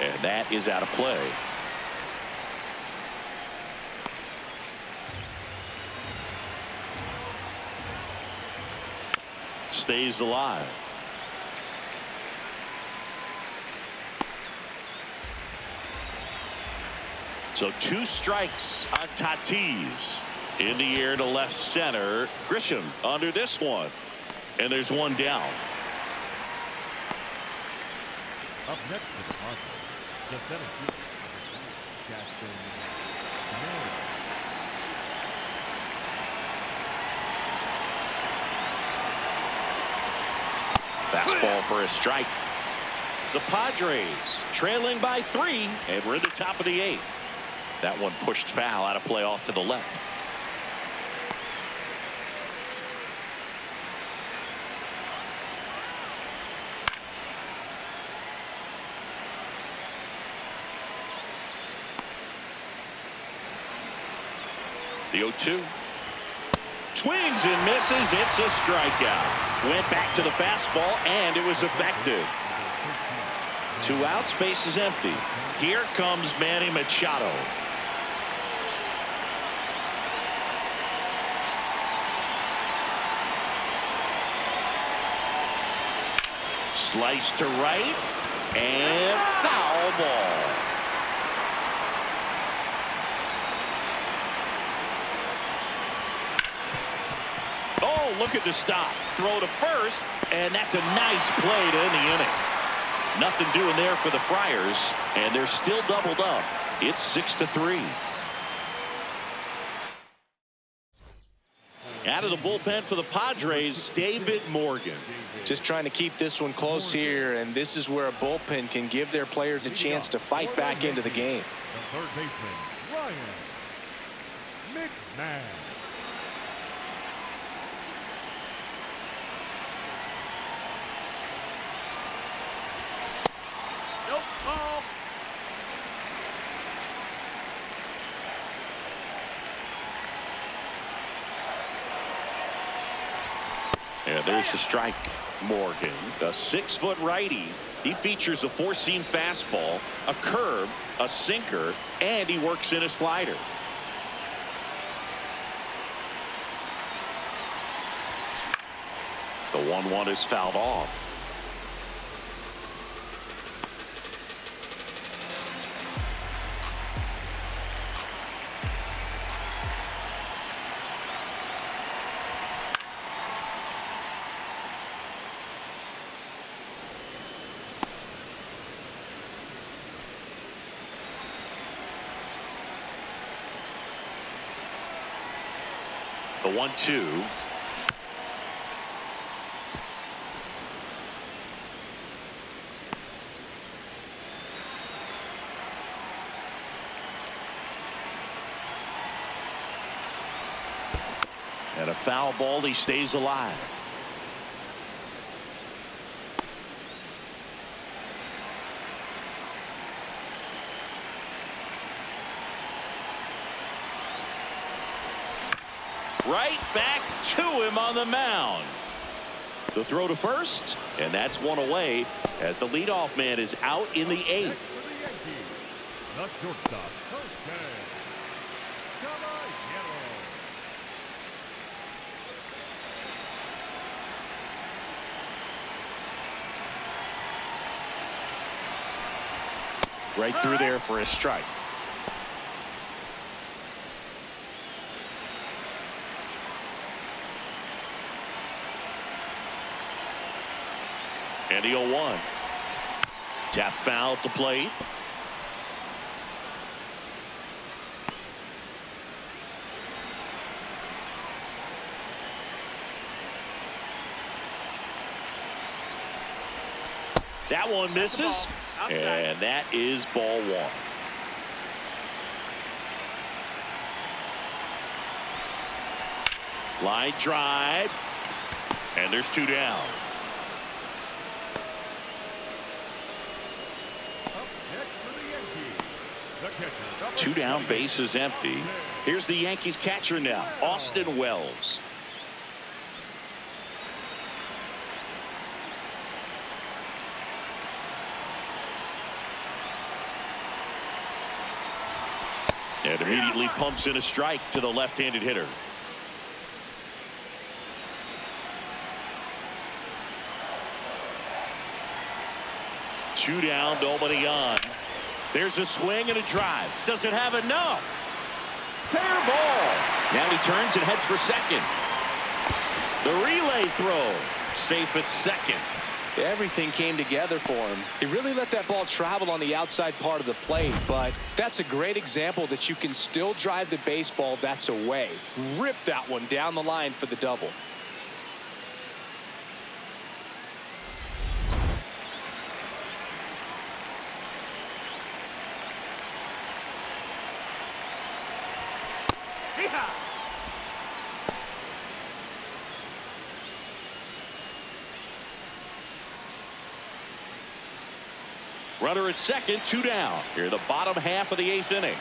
[SPEAKER 1] And that is out of play. Stays alive. So 2 strikes on Tatis. In the air to left center. Grisham under this one. And there's one down.
[SPEAKER 3] Up next to the Padres, the center fielder, Jackson.
[SPEAKER 1] Fastball for a strike. The Padres trailing by 3, and we're in the top of the 8th. That one pushed foul out of play off to the left. The 0-2. Swings and misses. It's a strikeout. Went back to the fastball, and it was effective. 2 outs, base is empty. Here comes Manny Machado. Slice to right, and foul ball. Oh, look at the stop. Throw to first, and that's a nice play to end the inning. Nothing doing there for the Friars, and they're still doubled up. It's 6-3. Out of the bullpen for the Padres, David Morgan.
[SPEAKER 5] Just trying to keep this one close here, and this is where a bullpen can give their players a chance to fight back into the game.
[SPEAKER 3] The third baseman, Ryan McMahon.
[SPEAKER 4] Nope, ball.
[SPEAKER 1] Yeah, there's the strike. Morgan, a 6-foot righty. He features a 4-seam fastball, a curve, a sinker, and he works in a slider. The 1-1 is fouled off. The 1-2. And a foul ball, he stays alive. Right back to him on the mound. The throw to first, and that's one away as the leadoff man is out in the 8th.
[SPEAKER 3] Next for the Yankees, the shortstop, first base, Caballero.
[SPEAKER 1] Right through there for a strike. And the 0-1. Tap foul at the plate. That one misses. And that is ball 1. Line drive. And there's 2 down.
[SPEAKER 3] Next for the Yankees, the catcher, number
[SPEAKER 1] 2 down, base is empty. Here's the Yankees catcher now, Austin Wells. And immediately pumps in a strike to the left-handed hitter. Two down, nobody on. There's a swing and a drive. Doesn't have enough. Fair ball. Now he turns and heads for second. The relay throw. Safe at second.
[SPEAKER 5] Everything came together for him. He really let that ball travel on the outside part of the plate, but that's a great example that you can still drive the baseball that's away. Rip that one down the line for the double.
[SPEAKER 1] Runner at second, 2 down. Here in the bottom half of the 8th inning.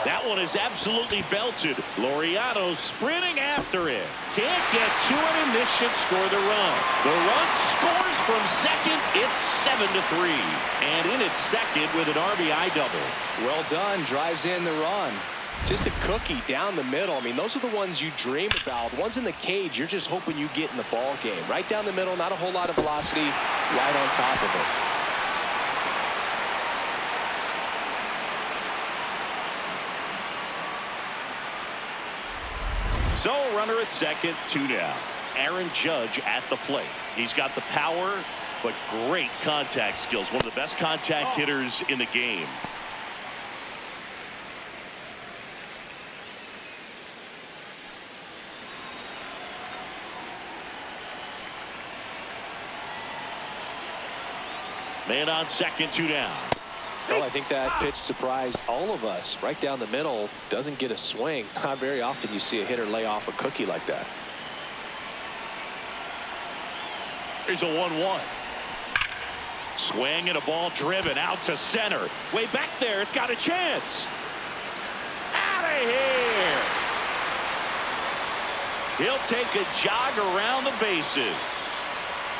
[SPEAKER 1] That one is absolutely belted. Laureano sprinting after it. Can't get to it, and this should score the run. The run scores from second. It's 7-3. And in its second with an RBI double.
[SPEAKER 5] Well done. Drives in the run. Just a cookie down the middle. I mean, those are the ones you dream about. Ones in the cage, you're just hoping you get in the ball game. Right down the middle, not a whole lot of velocity, right on top of it.
[SPEAKER 1] So runner at second, 2 down. Aaron Judge at the plate. He's got the power, but great contact skills. One of the best contact hitters in the game. And on second, 2 down.
[SPEAKER 2] Well, I think that pitch surprised all of us. Right down the middle, doesn't get a swing. Not very often you see a hitter lay off a cookie like that.
[SPEAKER 1] Here's a 1-1. Swing and a ball driven out to center. Way back there, it's got a chance. Out of here. He'll take a jog around the bases.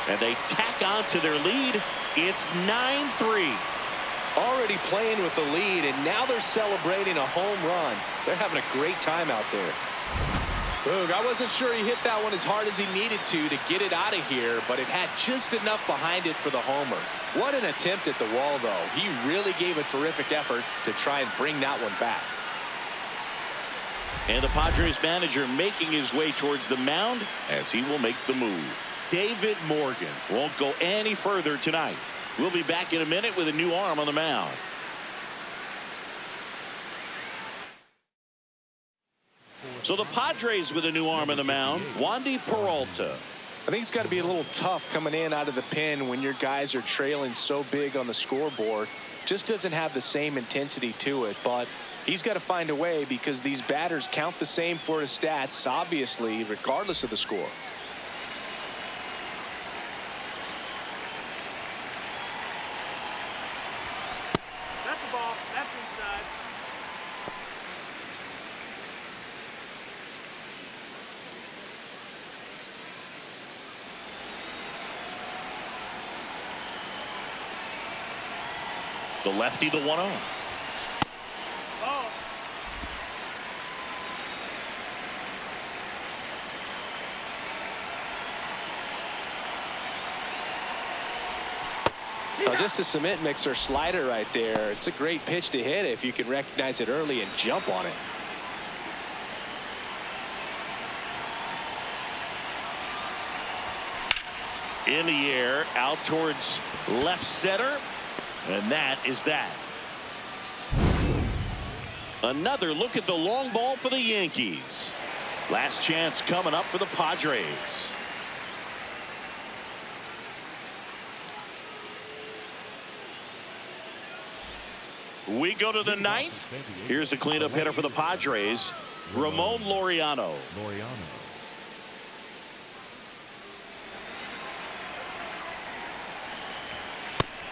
[SPEAKER 1] And they tack on to their lead. It's 9-3.
[SPEAKER 5] Already playing with the lead, and now they're celebrating a home run. They're having a great time out there.
[SPEAKER 2] Boog, I wasn't sure he hit that one as hard as he needed to get it out of here, but it had just enough behind it for the homer.
[SPEAKER 5] What an attempt at the wall, though. He really gave a terrific effort to try and bring that one back.
[SPEAKER 1] And the Padres manager making his way towards the mound as he will make the move. David Morgan won't go any further tonight. We'll be back in a minute with a new arm on the mound. So the Padres with a new arm on the mound, Wandy Peralta.
[SPEAKER 2] I think it's got to be a little tough coming in out of the pen when your guys are trailing so big on the scoreboard. Just doesn't have the same intensity to it, but he's got to find a way because these batters count the same for his stats, obviously, regardless of the score.
[SPEAKER 4] That's the ball. That's inside.
[SPEAKER 1] The lefty, the 1-0.
[SPEAKER 4] Ball.
[SPEAKER 2] Now, just a cement mixer slider right there. It's a great pitch to hit if you can recognize it early and jump on it.
[SPEAKER 1] In the air, out towards left center. And that is that. Another look at the long ball for the Yankees. Last chance coming up for the Padres. We go to the ninth. Here's the cleanup hitter for the Padres, Ramon Laureano.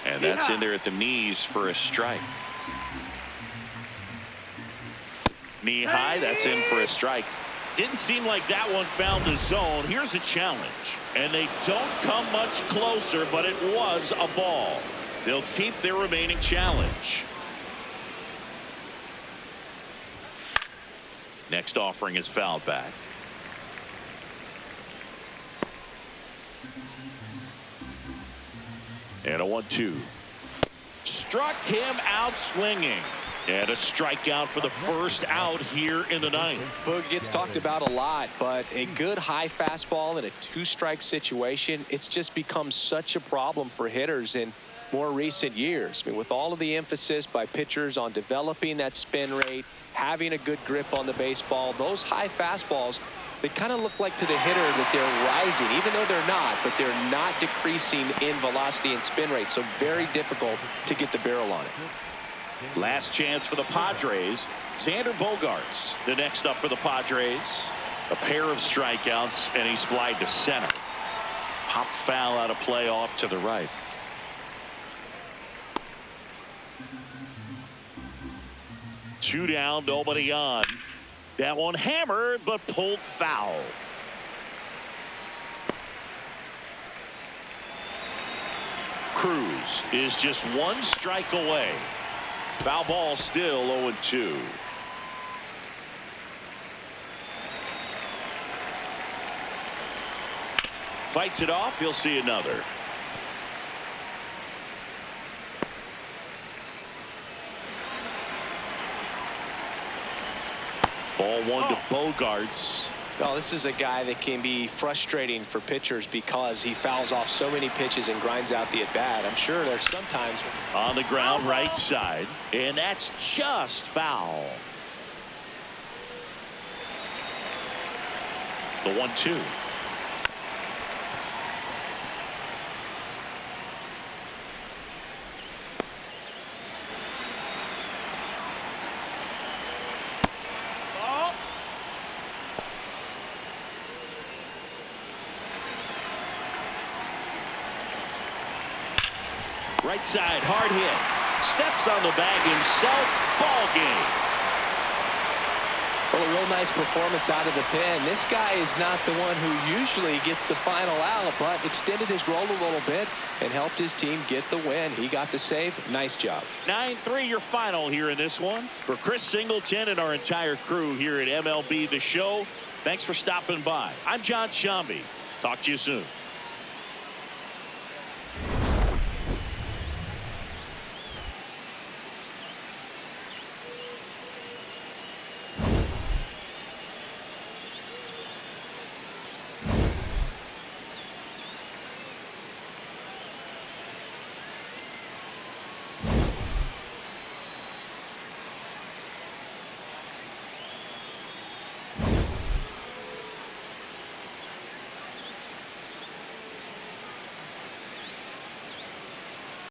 [SPEAKER 1] And that's in there at the knees for a strike. Knee high, that's in for a strike. Didn't seem like that one found the zone. Here's a challenge. And they don't come much closer, but it was a ball. They'll keep their remaining challenge. Next offering is fouled back. And a 1-2. Struck him out swinging. And a strikeout for the first out here in the ninth.
[SPEAKER 2] Boog gets talked about a lot, but a good high fastball in a 2-strike situation, it's just become such a problem for hitters in more recent years. I mean, with all of the emphasis by pitchers on developing that spin rate, having a good grip on the baseball, those high fastballs, they kind of look like to the hitter that they're rising, even though they're not, but they're not decreasing in velocity and spin rate. So very difficult to get the barrel on it.
[SPEAKER 1] Last chance for the Padres. Xander Bogaerts, the next up for the Padres. A pair of strikeouts, and he's flied to center. Pop foul out of play off to the right. Two down, nobody on. That one hammered, but pulled foul. Cruz is just one strike away. Foul ball still 0-2. Fights it off. He'll see another. Ball one to Bogaerts.
[SPEAKER 2] Well, this is a guy that can be frustrating for pitchers because he fouls off so many pitches and grinds out the at-bat. I'm sure there's sometimes
[SPEAKER 1] on the ground right side, and that's just foul. The 1-2. Right side, hard hit. Steps on the bag himself. Ball game.
[SPEAKER 5] Well, a real nice performance out of the pen. This guy is not the one who usually gets the final out, but extended his role a little bit and helped his team get the win. He got the save. Nice job.
[SPEAKER 1] 9-3 your final here in this one. For Chris Singleton and our entire crew here at MLB The Show, thanks for stopping by. I'm John Shambi. Talk to you soon.